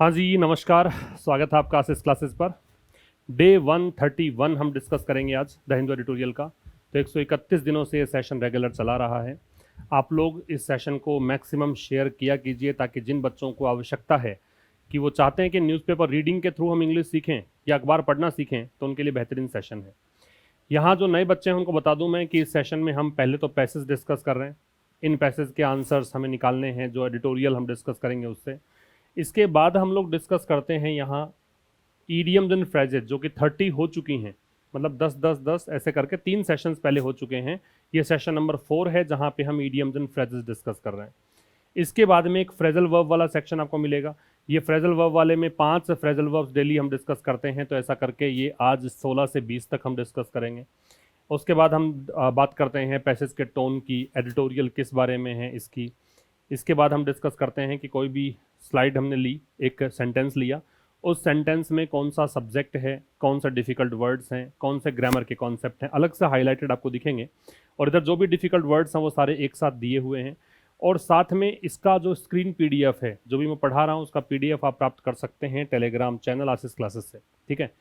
हाँ जी, नमस्कार। स्वागत है आपका आसिस क्लासेस पर। डे 131 हम डिस्कस करेंगे आज द हिंदू एडिटोरियल का। तो 131 दिनों से ये सेशन रेगुलर चला रहा है। आप लोग इस सेशन को मैक्सिमम शेयर किया कीजिए ताकि जिन बच्चों को आवश्यकता है कि वो चाहते हैं कि न्यूज़पेपर रीडिंग के थ्रू हम इंग्लिश सीखें या अखबार पढ़ना सीखें, तो उनके लिए बेहतरीन सेशन है। यहाँ जो नए बच्चे हैं उनको बता दूं मैं कि इस सेशन में हम पहले तो पैसेज डिस्कस कर रहे हैं। इन पैसेज के आंसर्स हमें निकालने हैं जो एडिटोरियल हम डिस्कस करेंगे उससे। इसके बाद हम लोग डिस्कस करते हैं यहाँ ईडियम्स एंड फ्रेजेज जो कि 30 हो चुकी हैं, मतलब 10 10 10 ऐसे करके 3 सेशंस पहले हो चुके हैं। ये सेशन नंबर 4 है जहाँ पे हम ईडियम्स एंड फ्रेजेज डिस्कस कर रहे हैं। इसके बाद में एक फ्रेजल वर्ब वाला सेक्शन आपको मिलेगा। ये फ्रेजल वर्ब वाले में 5 फ्रेजल वर्ब्स डेली हम डिस्कस करते हैं, तो ऐसा करके ये आज 16 से 20 तक हम डिस्कस करेंगे। उसके बाद हम बात करते हैं पैसेज के टोन की, एडिटोरियल किस बारे में है इसकी। इसके बाद हम डिस्कस करते हैं कि कोई भी स्लाइड हमने ली, एक सेंटेंस लिया, उस सेंटेंस में कौन सा सब्जेक्ट है, कौन सा डिफिकल्ट वर्ड्स हैं, कौन से ग्रामर के कॉन्सेप्ट हैं, अलग से हाईलाइटेड आपको दिखेंगे। और इधर जो भी डिफिकल्ट वर्ड्स हैं वो सारे एक साथ दिए हुए हैं। और साथ में इसका जो स्क्रीन पीडीएफ है, जो भी मैं पढ़ा रहा हूँ उसका पीडीएफ आप प्राप्त कर सकते हैं टेलीग्राम चैनल आसिस क्लासेस से, ठीक है।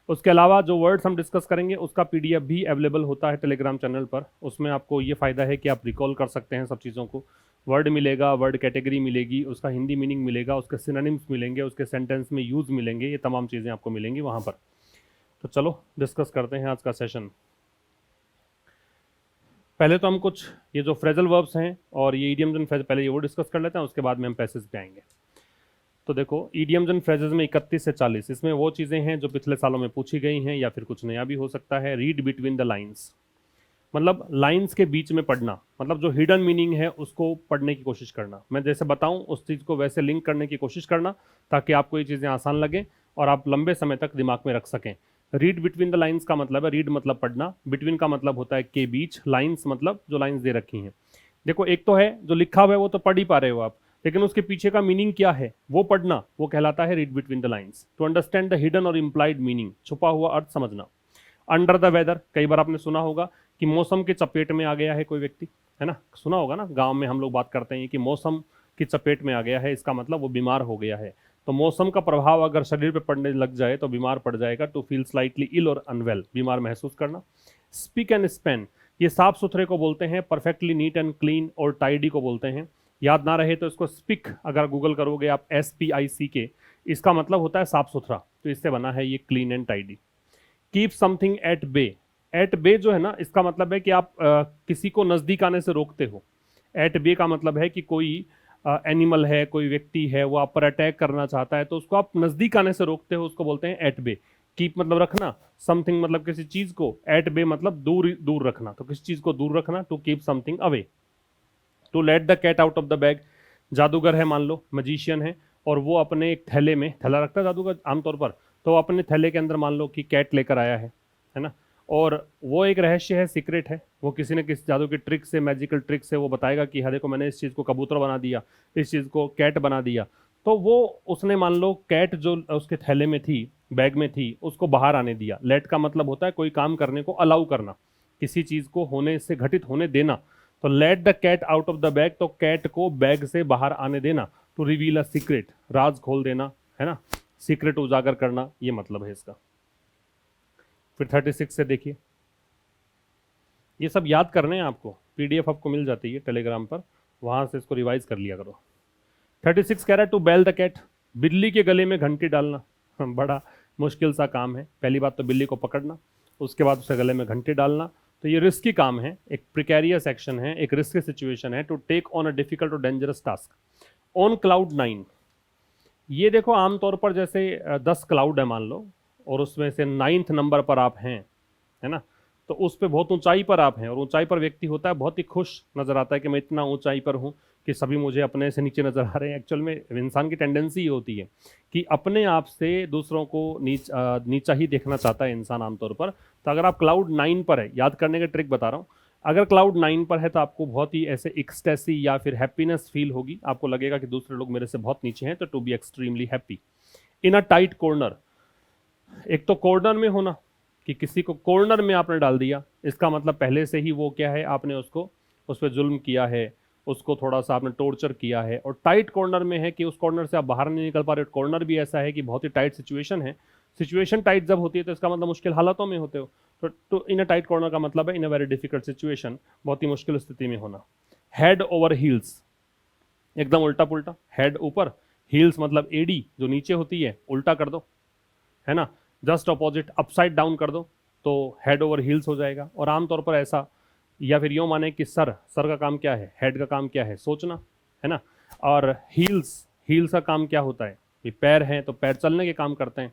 उसके अलावा जो वर्ड्स हम डिस्कस करेंगे उसका पीडीएफ भी अवेलेबल होता है टेलीग्राम चैनल पर। उसमें आपको ये फ़ायदा है कि आप रिकॉल कर सकते हैं सब चीज़ों को। वर्ड मिलेगा, वर्ड कैटेगरी मिलेगी, उसका हिंदी मीनिंग मिलेगा, उसके सिनोनिम्स मिलेंगे, उसके सेंटेंस में यूज़ मिलेंगे, ये तमाम चीज़ें आपको मिलेंगी वहाँ पर। तो चलो डिस्कस करते हैं आज का सेशन। पहले तो हम कुछ ये जो फ्रेजल वर्ब्स हैं और ये ईडियम्स एंड फ्रेज पहले ये वो डिस्कस कर लेते हैं, उसके बाद में हम पैसेज पे आएंगे। तो देखो, ईडियम्स एंड फ्रेजेस में 31 से 40 इसमें वो चीज़ें हैं जो पिछले सालों में पूछी गई हैं या फिर कुछ नया भी हो सकता है। रीड बिटवीन द लाइन्स, मतलब लाइंस के बीच में पढ़ना, मतलब जो हिडन मीनिंग है उसको पढ़ने की कोशिश करना। मैं जैसे बताऊं उस चीज़ को वैसे लिंक करने की कोशिश करना ताकि आपको ये चीज़ें आसान लगे और आप लंबे समय तक दिमाग में रख सकें। रीड बिटवीन द लाइंस का मतलब है, रीड मतलब पढ़ना, बिटवीन का मतलब होता है के बीच, लाइंस मतलब जो लाइंस दे रखी हैं। देखो, एक तो है जो लिखा हुआ है वो तो पढ़ ही पा रहे हो आप, लेकिन उसके पीछे का मीनिंग क्या है वो पढ़ना, वो कहलाता है read between the lines. To understand the hidden और इम्प्लाइड मीनिंग, छुपा हुआ अर्थ समझना। अंडर द वेदर, कई बार आपने सुना होगा कि मौसम के चपेट में आ गया है कोई व्यक्ति, है ना, सुना होगा ना। गांव में हम लोग बात करते हैं कि मौसम की चपेट में आ गया है, इसका मतलब वो बीमार हो गया है। तो मौसम का प्रभाव अगर शरीर पे पड़ने लग जाए तो बीमार पड़ जाएगा। टू फील स्लाइटली इल और अनवेल, बीमार महसूस करना। स्पीक एंड स्पेन, ये साफ सुथरे को बोलते हैं। परफेक्टली नीट एंड क्लीन और टाइडी को बोलते हैं। याद ना रहे तो इसको स्पिक अगर गूगल करोगे आप, SPICK, इसका मतलब होता है साफ सुथरा, तो इससे बना है ये clean and tidy. Keep something at bay, at bay जो है ना, इसका मतलब है कि आप किसी को नज़दीक आने से रोकते हो। एट बे का मतलब है कि कोई एनिमल है, कोई व्यक्ति है, वो आप पर अटैक करना चाहता है तो उसको आप नज़दीक आने से रोकते हो, उसको बोलते हैं एट बे। कीप मतलब रखना, समथिंग मतलब किसी चीज़ को, एट बे मतलब दूर दूर रखना, तो किसी चीज़ को दूर रखना, to keep something away. To let the cat out of the bag, जादूगर है मान लो, मजिशियन है, और वो अपने एक थैले में, थैला रखता है जादूगर आमतौर पर, तो अपने थैले के अंदर मान लो कि कैट लेकर आया है ना। और वो एक रहस्य है, सीक्रेट है, वो किसी न किसी जादू की ट्रिक से, मैजिकल ट्रिक से वो बताएगा कि हाँ देखो मैंने इस चीज़ को कबूतर बना दिया, इस चीज़ को कैट बना दिया। तो वो उसने मान लो कैट जो उसके थैले में थी, बैग में थी, उसको बाहर आने दिया। लेट का मतलब होता है कोई काम करने को अलाउ करना, किसी चीज़ को होने से घटित होने देना। तो let the cat out of the bag, तो कैट को बैग से बाहर आने देना। टू रिवील अ सीक्रेट, राज खोल देना, है ना, सीक्रेट उजागर करना, ये मतलब है इसका। फिर 36 से देखिए, ये सब याद करने हैं आपको, पीडीएफ आपको मिल जाती है टेलीग्राम पर, वहां से इसको रिवाइज कर लिया करो। 36 कह रहा है टू बेल द कैट, बिल्ली के गले में घंटी डालना। बड़ा मुश्किल सा काम है। पहली बात तो बिल्ली को पकड़ना, उसके बाद उसे गले में घंटी डालना, तो ये रिस्की काम है, एक प्रिकैरियस एक्शन है, एक रिस्की सिचुएशन है। To take on a difficult और डेंजरस टास्क ऑन क्लाउड 9, ये देखो आमतौर पर जैसे 10 क्लाउड है मान लो, और उसमें से 9th नंबर पर आप हैं, है ना, तो उस पर बहुत ऊंचाई पर आप हैं, और ऊंचाई पर व्यक्ति होता है बहुत ही खुश नजर आता है कि मैं इतना ऊंचाई पर हूँ कि सभी मुझे अपने से नीचे नजर आ रहे हैं। एक्चुअल में इंसान की टेंडेंसी ये होती है कि अपने आप से दूसरों को नीचा ही देखना चाहता है इंसान आमतौर पर। तो अगर आप क्लाउड 9 पर है, याद करने का ट्रिक बता रहा हूँ, अगर क्लाउड 9 पर है तो आपको बहुत ही ऐसे एक्सटेसी या फिर हैप्पीनेस फील होगी, आपको लगेगा कि दूसरे लोग मेरे से बहुत नीचे हैं, तो to be extremely happy. In a tight corner, एक तो कॉर्नर में होना कि किसी को कॉर्नर में आपने डाल दिया, इसका मतलब पहले से ही वो क्या है, आपने उसको, उस पर जुल्म किया है, उसको थोड़ा सा आपने टॉर्चर किया है, और टाइट कॉर्नर में है कि उस कॉर्नर से आप बाहर नहीं निकल पा रहे हो। कॉर्नर भी ऐसा है कि बहुत ही टाइट सिचुएशन है। सिचुएशन टाइट जब होती है तो इसका मतलब मुश्किल हालातों में होते हो। तो इन अ टाइट कॉर्नर का मतलब है इन अ वेरी डिफिकल्ट सिचुएशन, बहुत ही मुश्किल स्थिति में होना। हेड ओवर हील्स, एकदम उल्टा पुल्टा, हेड ऊपर, हील्स मतलब एडी जो नीचे होती है, उल्टा कर दो, है ना, जस्ट अपोजिट अपसाइड डाउन कर दो तो हेड ओवर हील्स हो जाएगा। और आमतौर पर ऐसा, या फिर यूँ माने कि सर का काम क्या है, हेड का काम क्या है, सोचना, है ना, और हील्स का काम क्या होता है, ये पैर हैं तो पैर चलने के काम करते हैं।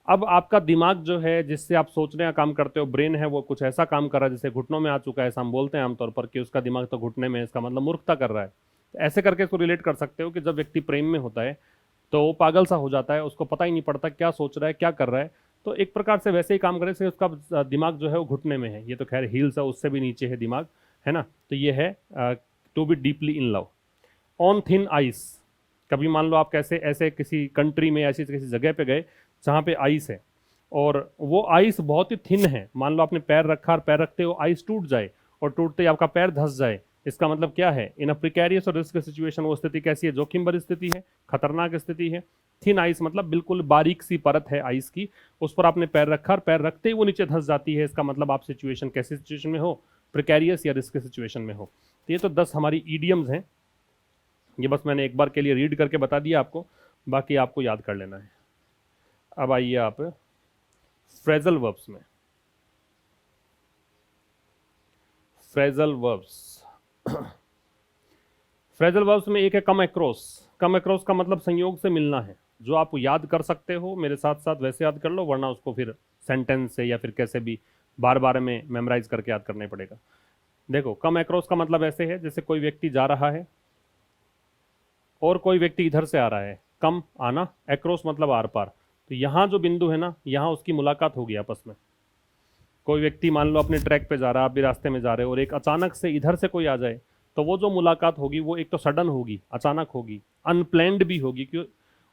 अब आपका दिमाग जो है जिससे आप सोचने का काम करते हो, ब्रेन है, वो कुछ ऐसा काम कर रहा है जैसे घुटनों में आ चुका है, ऐसा हम बोलते हैं आमतौर पर कि उसका दिमाग तो घुटने में है, इसका मतलब मूर्खता कर रहा है। तो ऐसे करके इसको रिलेट कर सकते हो कि जब व्यक्ति प्रेम में होता है तो वो पागल सा हो जाता है, उसको पता ही नहीं पड़ता क्या सोच रहा है, क्या कर रहा है। तो एक प्रकार से वैसे ही काम करे जैसे उसका दिमाग जो है वो घुटने में है। ये तो खैर हील्स है, उससे भी नीचे है दिमाग, है ना। तो ये है to be deeply in love. On thin ice, कभी मान लो आप कैसे ऐसे किसी कंट्री में, ऐसी किसी जगह पे गए जहाँ पे आइस है, और वो आइस बहुत ही थिन है। मान लो आपने पैर रखा और पैर रखते हो आइस टूट जाए, और टूटते ही आपका पैर धंस जाए, इसका मतलब क्या है, इन अ प्रिकैरियस और रिस्क सिचुएशन वो स्थिति कैसी है, जोखिम भरी स्थिति है, खतरनाक स्थिति है। थिन आइस मतलब बिल्कुल बारीक सी परत है आइस की, उस पर आपने पैर रखा और पैर रखते ही वो नीचे धंस जाती है, इसका मतलब आप सिचुएशन कैसी सिचुएशन में हो, प्रिकैरियस या रिस्क सिचुएशन में हो। तो ये तो 10 हमारी ईडियम्स हैं, ये बस मैंने एक बार के लिए रीड करके बता दिया आपको, बाकी आपको याद कर लेना है। अब आइए आप फ्रेजल वर्ब्स में। फ्रेजल वर्ब्स फ्रेजल वर्ब्स में एक है कम अक्रॉस। कम अक्रॉस का मतलब संयोग से मिलना है। जो आप याद कर सकते हो मेरे साथ साथ वैसे याद कर लो, वरना उसको फिर सेंटेंस से या फिर कैसे भी बार बार में मेमोराइज करके याद करना पड़ेगा। देखो, कम अक्रॉस का मतलब ऐसे है जैसे कोई व्यक्ति जा रहा है और कोई व्यक्ति इधर से आ रहा है, कम आना, अक्रॉस मतलब आर पार। तो यहाँ जो बिंदु है ना, यहाँ उसकी मुलाकात होगी आपस में। कोई व्यक्ति मान लो अपने ट्रैक पे जा रहा है, आप भी रास्ते में जा रहे हो, और एक अचानक से इधर से कोई आ जाए, तो वो जो मुलाकात होगी वो एक तो सडन होगी, अचानक होगी, अनप्लैंड भी होगी, क्यों,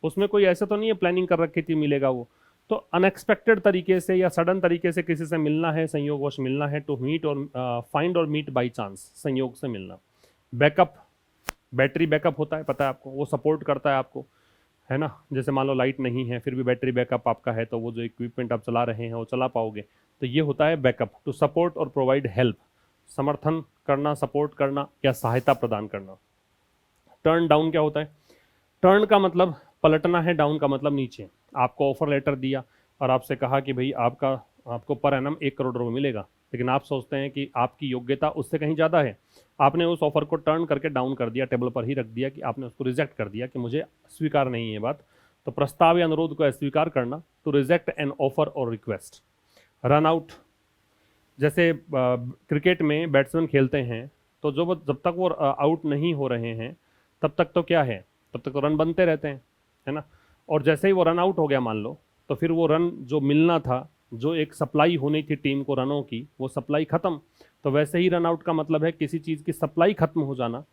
उसमें कोई ऐसा तो नहीं है प्लानिंग कर रखी थी मिलेगा वो। तो अनएक्सपेक्टेड तरीके से या सडन तरीके से किसी से मिलना है, संयोगवश मिलना है, टू मीट और फाइंड और मीट बाई चांस, संयोग से मिलना। बैकअप, बैटरी बैकअप होता है, पता है आपको, वो सपोर्ट करता है आपको, है ना। जैसे मान लो लाइट नहीं है फिर भी बैटरी बैकअप आपका है, तो वो जो इक्विपमेंट आप चला रहे हैं वो चला पाओगे। तो ये होता है बैकअप, टू सपोर्ट और प्रोवाइड हेल्प, समर्थन करना, सपोर्ट करना या सहायता प्रदान करना। टर्न डाउन क्या होता है, टर्न का मतलब पलटना है, डाउन का मतलब नीचे। आपको ऑफर लेटर दिया और आपसे कहा कि भाई आपको पर एनम 1 करोड़ रुपये मिलेगा, लेकिन आप सोचते हैं कि आपकी योग्यता उससे कहीं ज़्यादा है। आपने उस ऑफर को टर्न करके डाउन कर दिया, टेबल पर ही रख दिया, कि आपने उसको रिजेक्ट कर दिया कि मुझे स्वीकार नहीं है बात। तो प्रस्ताव या अनुरोध को अस्वीकार करना, टू रिजेक्ट एन ऑफर और रिक्वेस्ट। रन आउट, जैसे क्रिकेट में बैट्समैन खेलते हैं तो जब तक वो आउट नहीं हो रहे हैं तब तक तो क्या है, तब तक तो रन बनते रहते हैं, है ना। और जैसे ही वो रन आउट हो गया मान लो, तो फिर वो रन जो मिलना था, जो एक सप्लाई होनी थी टीम को रनों की, वो सप्लाई खत्म। तो वैसे ही रन आउट का मतलब है किसी चीज़ की सप्लाई खत्म हो जाना,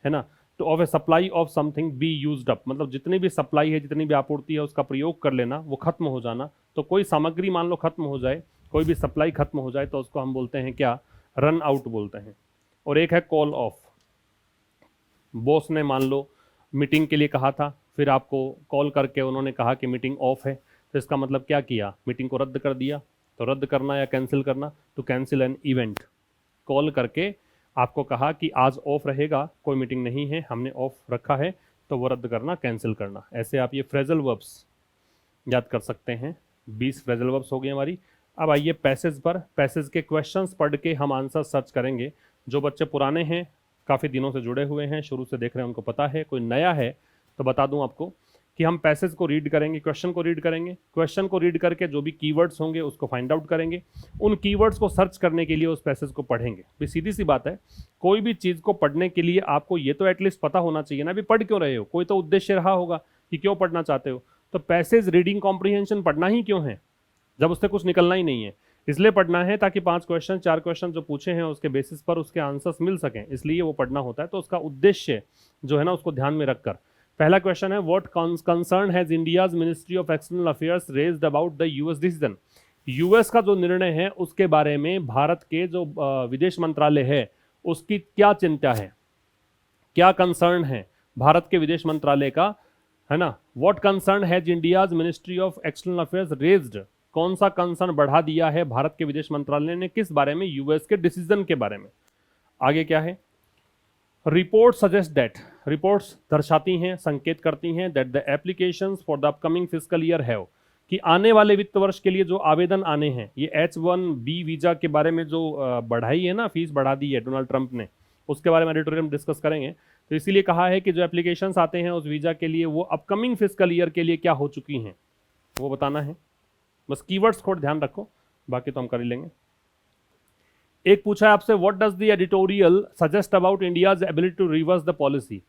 है ना। तो of A supply of something be used up, मतलब जितनी भी सप्लाई है, जितनी भी आपूर्ति है, उसका प्रयोग कर लेना, वो खत्म हो जाना। तो कोई सामग्री मान लो खत्म हो जाए, कोई भी सप्लाई खत्म हो जाए, तो उसको हम बोलते हैं क्या, रन आउट बोलते हैं। और एक है कॉल ऑफ, बॉस ने मान लो मीटिंग के लिए कहा था, फिर आपको कॉल करके उन्होंने कहा कि मीटिंग ऑफ है, तो इसका मतलब क्या किया, मीटिंग को रद्द कर दिया। तो रद्द करना या कैंसिल करना, to cancel an event. Call करके आपको कहा कि आज ऑफ रहेगा, कोई मीटिंग नहीं है, हमने ऑफ रखा है, तो वो रद्द करना, कैंसिल करना। ऐसे आप ये फ्रेजल वर्ब्स याद कर सकते हैं। 20 फ्रेजल वर्ब्स हो गई हमारी। अब आइए पैसेज पर। पैसेज के क्वेश्चंस पढ़ के हम आंसर सर्च करेंगे। जो बच्चे पुराने हैं, काफ़ी दिनों से जुड़े हुए हैं, शुरू से देख रहे हैं, उनको पता है। कोई नया है तो बता दूं आपको कि हम पैसेज को रीड करेंगे, क्वेश्चन को रीड करेंगे, क्वेश्चन को रीड करके जो भी कीवर्ड्स होंगे उसको फाइंड आउट करेंगे, उन कीवर्ड्स को सर्च करने के लिए उस पैसेज को पढ़ेंगे। भी सीधी सी बात है, कोई भी चीज़ को पढ़ने के लिए आपको ये तो एटलीस्ट पता होना चाहिए ना, भी पढ़ क्यों रहे हो, कोई तो उद्देश्य रहा होगा कि क्यों पढ़ना चाहते हो। तो पैसेज रीडिंग कॉम्प्रीहेंशन पढ़ना ही क्यों है, जब उससे कुछ निकलना ही नहीं है। इसलिए पढ़ना है ताकि 5 क्वेश्चन 4 क्वेश्चन जो पूछे हैं उसके बेसिस पर उसके आंसर्स मिल सकें, इसलिए वो पढ़ना होता है। तो उसका उद्देश्य जो है ना, उसको ध्यान में रखकर। पहला क्वेश्चन है, what concern has India's ministry of external affairs raised about the US decision. US का जो निर्णय है उसके बारे में भारत के जो विदेश मंत्रालय है उसकी क्या चिंता है। क्या कंसर्न है भारत के विदेश मंत्रालय का, है ना। What concern has India's ministry of external affairs raised, कौन सा कंसर्न बढ़ा दिया है भारत के विदेश मंत्रालय ने, किस बारे में, यूएस के डिसीजन के बारे में। आगे क्या है, रिपोर्ट सजेस्ट दैट, रिपोर्ट्स दर्शाती हैं, संकेत करती हैं, that the applications for the upcoming fiscal year have, कि आने वाले वित्त वर्ष के लिए जो आवेदन आने हैं, ये H1B वीजा के बारे में जो बढ़ाई है ना, फीस बढ़ा दी है डोनाल्ड ट्रंप ने, उसके बारे में एडिटोरियल में डिस्कस करेंगे। तो इसीलिए कहा है कि जो एप्लीकेशंस आते हैं उस वीजा के लिए वो अपकमिंग फिस्कल ईयर के लिए क्या हो चुकी हैं वो बताना है। बस कीवर्ड्स थोड़ा ध्यान रखो, बाकी तो हम कर ही लेंगे। एक पूछा है आपसे, what does the editorial suggest about India's ability to reverse the policy.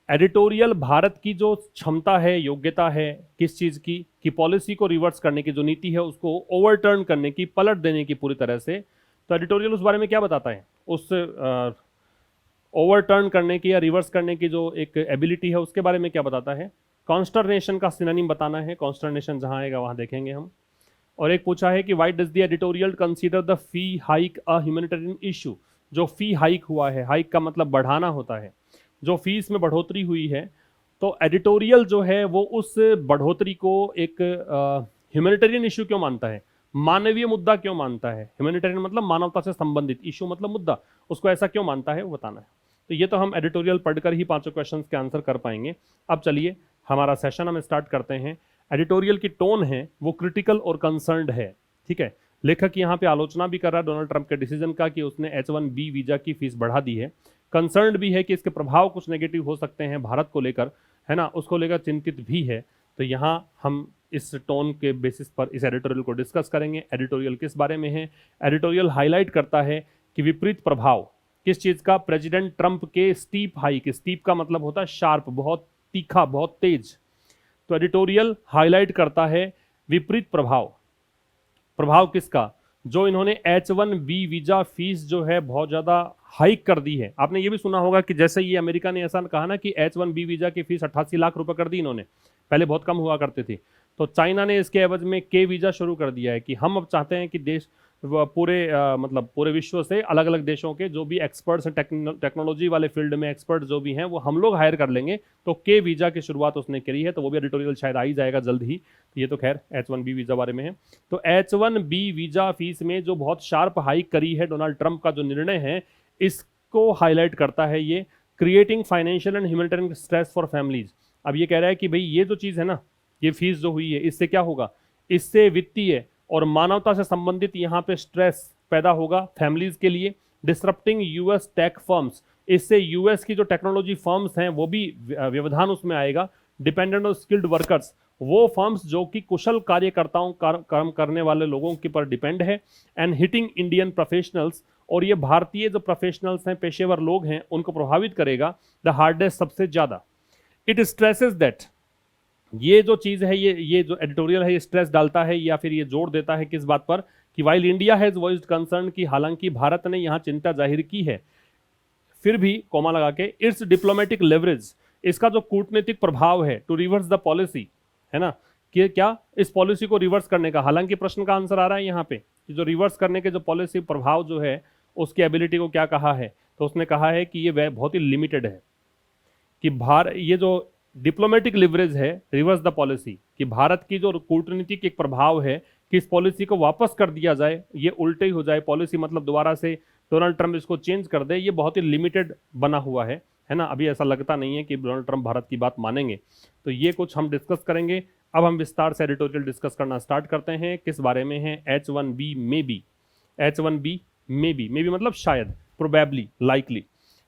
Editorial भारत की जो क्षमता है, योग्यता है किस चीज की, कि पॉलिसी को रिवर्स करने की जो नीति है उसको ओवरटर्न करने की, पलट देने की पूरी तरह से। तो एडिटोरियल उस बारे में क्या बताता है, उस ओवरटर्न करने की या रिवर्स करने की जो एक एबिलिटी है उसके बारे में क्या बताता है। कॉन्स्टरनेशन का सिनोनिम बताना है, कॉन्स्टरनेशन जहां आएगा वहां देखेंगे हम। और एक पूछा है कि why does the editorial consider the fee hike a humanitarian issue. जो फी हाइक हुआ है, हाइक का मतलब बढ़ाना होता है, जो फीस में बढ़ोतरी हुई है, तो एडिटोरियल जो है वो उस बढ़ोतरी को एक ह्यूमैनिटेरियन इशू क्यों मानता है, मानवीय मुद्दा क्यों मानता है। ह्यूमैनिटेरियन मतलब मानवता से संबंधित, इशू मतलब मुद्दा, उसको ऐसा क्यों मानता है वो बताना है। तो ये तो हम एडिटोरियल पढ़कर ही पांचों क्वेश्चंस के आंसर कर पाएंगे। अब चलिए हमारा सेशन हम स्टार्ट करते हैं। एडिटोरियल की टोन है वो क्रिटिकल और कंसर्न्ड है, ठीक है। लेखक यहाँ पे आलोचना भी कर रहा है डोनाल्ड ट्रंप के डिसीजन का कि उसने H1B वीजा की फीस बढ़ा दी है। कंसर्न्ड भी है कि इसके प्रभाव कुछ नेगेटिव हो सकते हैं भारत को लेकर, है ना, उसको लेकर चिंतित भी है। तो यहाँ हम इस टोन के बेसिस पर इस एडिटोरियल को डिस्कस करेंगे। एडिटोरियल किस बारे में है, एडिटोरियल हाईलाइट करता है कि विपरीत प्रभाव किस चीज का, प्रेसिडेंट ट्रंप के स्टीप हाइक, स्टीप का मतलब होता है शार्प, बहुत तीखा, बहुत तेज। तो एडिटोरियल हाईलाइट करता है विपरीत प्रभाव, प्रभाव किसका, जो इन्होंने H1B वीजा फीस जो है बहुत ज्यादा हाइक कर दी है। आपने ये भी सुना होगा कि जैसे ये अमेरिका ने ऐसा कहा ना कि H1B वीजा की फीस 88 लाख रुपए कर दी इन्होंने, पहले बहुत कम हुआ करते थे। तो चाइना ने इसके एवज में K वीजा शुरू कर दिया है कि हम अब चाहते हैं कि देश पूरे मतलब पूरे विश्व से अलग अलग देशों के जो भी एक्सपर्ट्स हैं, टेक्नोलॉजी वाले फील्ड में एक्सपर्ट जो भी हैं वो हम लोग हायर कर लेंगे। तो K वीजा की शुरुआत उसने करी है, तो वो भी एडिटोरियल शायद आ ही जाएगा जल्द ही। तो ये तो खैर H1B वीजा बारे में है। तो H1B वीजा फीस में जो बहुत शार्प हाइक करी है डोनाल्ड ट्रंप का जो निर्णय है, इसको हाईलाइट करता है ये, creating financial and humanitarian stress for families. अब ये कह रहा है कि भाई ये जो चीज है ना, ये फीस जो हुई है, इससे क्या होगा, इससे वित्तीय और मानवता से संबंधित यहाँ पे स्ट्रेस पैदा होगा फैमिलीज के लिए। डिसरप्टिंग यूएस टेक फर्म्स, इससे यूएस की जो टेक्नोलॉजी फर्म्स हैं वो भी व्यवधान उसमें आएगा। डिपेंडेंट ऑन स्किल्ड वर्कर्स, वो फर्म्स जो कि कुशल कार्यकर्ताओं काम करने वाले लोगों के पर डिपेंड है। एंड हिटिंग इंडियन प्रोफेशनल्स, और ये भारतीय जो प्रोफेशनल्स हैं, पेशेवर लोग हैं, उनको प्रभावित करेगा द हार्डेस्ट, सबसे ज्यादा। इट स्ट्रेसेस दैट, ये जो चीज है, ये जो एडिटोरियल है, ये स्ट्रेस डालता है या फिर ये जोर देता है किस बात पर, कि while India has voiced concern, की हालांकि भारत ने यहां चिंता जाहिर की है, फिर भी कोमा लगा के, इट्स डिप्लोमेटिक लेवरेज, इसका जो कूटनीतिक प्रभाव है, टू रिवर्स द पॉलिसी, है ना, कि क्या इस पॉलिसी को रिवर्स करने का, हालांकि प्रश्न का आंसर आ रहा है यहाँ पे कि जो रिवर्स करने के जो पॉलिसी प्रभाव जो है उसकी एबिलिटी को क्या कहा है। तो उसने कहा है कि ये बहुत ही लिमिटेड है, कि ये जो डिप्लोमेटिक लिवरेज है, रिवर्स द पॉलिसी, कि भारत की जो कूटनीतिक एक प्रभाव है कि इस पॉलिसी को वापस कर दिया जाए, ये उल्टे ही हो जाए, पॉलिसी मतलब दोबारा से डोनाल्ड ट्रंप इसको चेंज कर दे, ये बहुत ही लिमिटेड बना हुआ है ना। अभी ऐसा लगता नहीं है कि डोनाल्ड ट्रंप भारत की बात मानेंगे। तो ये कुछ हम डिस्कस करेंगे। अब हम विस्तार से एडिटोरियल डिस्कस करना स्टार्ट करते हैं। किस बारे में है, H1B में बी, H1B में बी मतलब शायद, प्रोबेबली, लाइकली।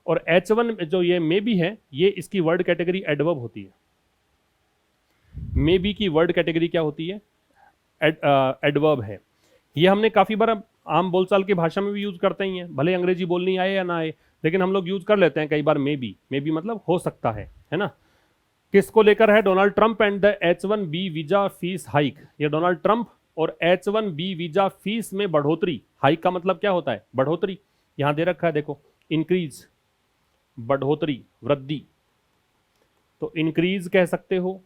और H1 जो ये मे बी है, ये इसकी वर्ड कैटेगरी एडवर्ब होती है। मे बी की वर्ड कैटेगरी क्या होती है, एडवर्ब है। ये हमने काफी बार आम बोलचाल की भाषा में भी यूज करते ही हैं, भले अंग्रेजी बोलनी आए या ना आए, लेकिन हम लोग यूज कर लेते हैं कई बार मे बी मतलब हो सकता है ना। किसको लेकर है, Donald Trump and the H1B visa fees hike. ये डोनाल्ड ट्रंप और H1B वीजा फीस में बढ़ोतरी, हाइक का मतलब क्या होता है, बढ़ोतरी, यहां दे रखा है देखो, इंक्रीज, बढ़ोतरी, वृद्धि। तो इंक्रीज कह सकते हो,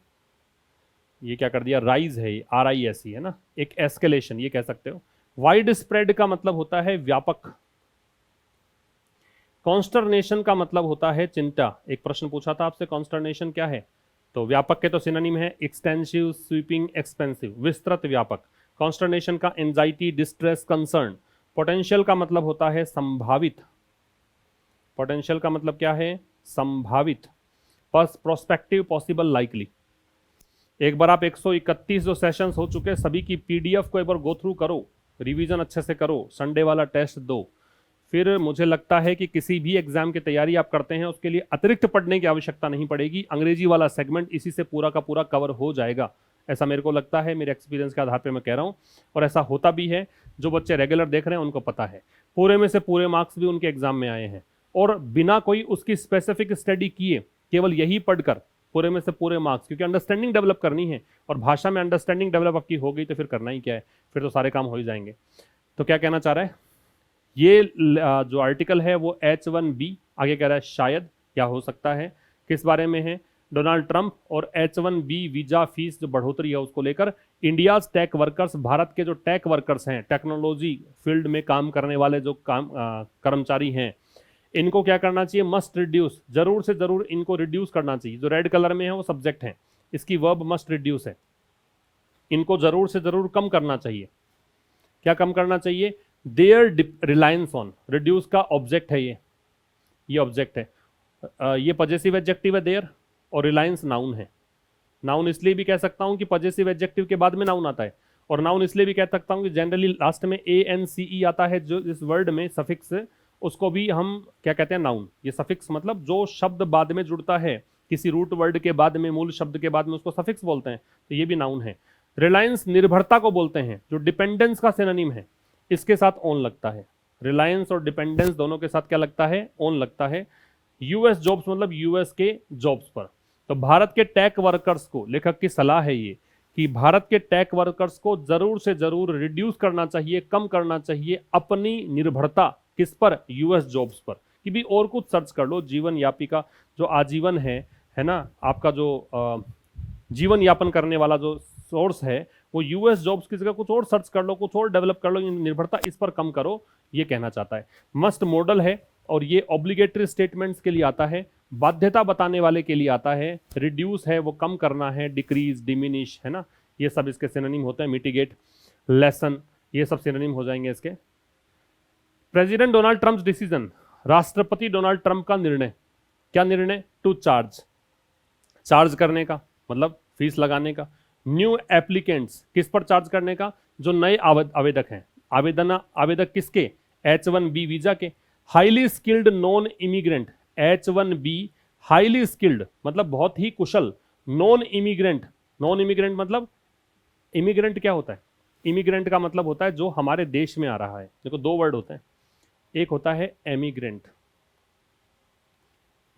ये क्या कर दिया, राइज है, RISE है ना, एक एस्केलेशन, ये कह सकते हो। वाइड स्प्रेड का मतलब होता है व्यापक, कॉन्स्टरनेशन का मतलब होता है चिंता। एक प्रश्न पूछा था आपसे, कॉन्स्टरनेशन क्या है? तो व्यापक के तो सिनोनिम है एक्सटेंसिव, स्वीपिंग, एक्सपेंसिव, विस्तृत, व्यापक। कॉन्स्टरनेशन का एंजाइटी, डिस्ट्रेस, कंसर्न। पोटेंशियल का मतलब होता है संभावित। पोटेंशियल का मतलब क्या है? संभावित। Prospective, possible, likely. एक बार आप 131 जो सेशंस हो चुके हैं सभी की पीडीएफ को एक बार गो थ्रू करो, रिवीजन अच्छे से करो, संडे वाला टेस्ट दो। फिर मुझे लगता है कि किसी भी एग्जाम की तैयारी आप करते हैं उसके लिए अतिरिक्त पढ़ने की आवश्यकता नहीं पड़ेगी। अंग्रेजी वाला सेगमेंट इसी से पूरा का पूरा कवर हो जाएगा, ऐसा मेरे को लगता है, मेरे एक्सपीरियंस के आधार पर मैं कह रहा हूं, और ऐसा होता भी है। जो बच्चे रेगुलर देख रहे हैं उनको पता है, पूरे में से पूरे मार्क्स भी उनके एग्जाम में आए हैं, और बिना कोई उसकी स्पेसिफिक स्टडी किए केवल यही पढ़कर पूरे में से पूरे मार्क्स, क्योंकि अंडरस्टैंडिंग डेवलप करनी है, और भाषा में अंडरस्टैंडिंग डेवलप आपकी हो गई तो फिर करना ही क्या है, फिर तो सारे काम हो ही जाएंगे। तो क्या कहना चाह रहा है ये जो आर्टिकल है वो H1B आगे कह रहा है शायद, क्या हो सकता है, किस बारे में है? डोनाल्ड ट्रंप और H1B वीजा फीस जो बढ़ोतरी है उसको लेकर। इंडिया टेक वर्कर्स, भारत के जो टेक वर्कर्स हैं, टेक्नोलॉजी फील्ड में काम करने वाले जो कर्मचारी हैं, इनको क्या करना चाहिए? मस्ट रिड्यूस, जरूर से जरूर इनको रिड्यूस करना चाहिए। जो रेड कलर में है वो सब्जेक्ट है, इसकी वर्ब मस्ट रिड्यूस है, इनको जरूर से जरूर कम करना चाहिए। क्या कम करना चाहिए? देयर रिलायंस ऑन, रिड्यूस का ऑब्जेक्ट है ये ऑब्जेक्ट है, ये पजेसिव एडजेक्टिव है देयर, और रिलायंस नाउन है। नाउन इसलिए भी कह सकता हूं कि पजेसिव एडजेक्टिव के बाद में नाउन आता है, और नाउन इसलिए भी कह सकता हूं कि जनरली लास्ट में ANCE आता है, जो इस वर्ड में सफिक्स, उसको भी हम क्या कहते हैं? नाउन। ये सफिक्स मतलब जो शब्द बाद में जुड़ता है किसी रूट वर्ड के बाद में, मूल शब्द के बाद में, उसको सफिक्स बोलते हैं, तो ये भी नाउन है। रिलायंस निर्भरता को बोलते हैं, जो डिपेंडेंस का सिनोनिम है, इसके साथ ऑन लगता है। रिलायंस और डिपेंडेंस दोनों के साथ क्या लगता है? ऑन लगता है। यूएस जॉब्स मतलब यूएस के जॉब्स पर। तो भारत के टेक वर्कर्स को, लेखक की सलाह है ये कि भारत के टेक वर्कर्स को जरूर से जरूर रिड्यूस करना चाहिए, कम करना चाहिए अपनी निर्भरता, किस पर? यूएस जॉब्स पर। कि भी और कुछ सर्च कर लो, जीवन यापिका जो आजीवन है ना, आपका जो जीवन यापन करने वाला जो सोर्स है वो यूएस जॉब्स की जगह कुछ और सर्च कर लो, कुछ और डेवलप कर लो, निर्भरता इस पर कम करो, ये कहना चाहता है। मस्ट मॉडल है, और ये ऑब्लिगेटरी स्टेटमेंट्स के लिए आता है, बाध्यता बताने वाले के लिए आता है। रिड्यूस है वो कम करना है, डिक्रीज, डिमिनिश, है ना, ये सब इसके सिनोनिम होते हैं। मिटिगेट, लेसन, ये सब सिनोनिम हो जाएंगे इसके। प्रेसिडेंट डोनाल्ड ट्रंप डिसीजन, राष्ट्रपति डोनाल्ड ट्रंप का निर्णय। क्या निर्णय? टू चार्ज, चार्ज करने का मतलब फीस लगाने का। न्यू एप्लीकेंट्स, किस पर चार्ज करने का? जो नए आवेदक हैं। आवेदक किसके? H1B वीजा के। Highly skilled non immigrant, H1B highly skilled मतलब बहुत ही कुशल, नॉन इमिग्रेंट, नॉन इमिग्रेंट मतलब, इमिग्रेंट क्या होता है? इमिग्रेंट का मतलब होता है जो हमारे देश में आ रहा है। देखो दो वर्ड होते हैं, एक होता है एमिग्रेंट,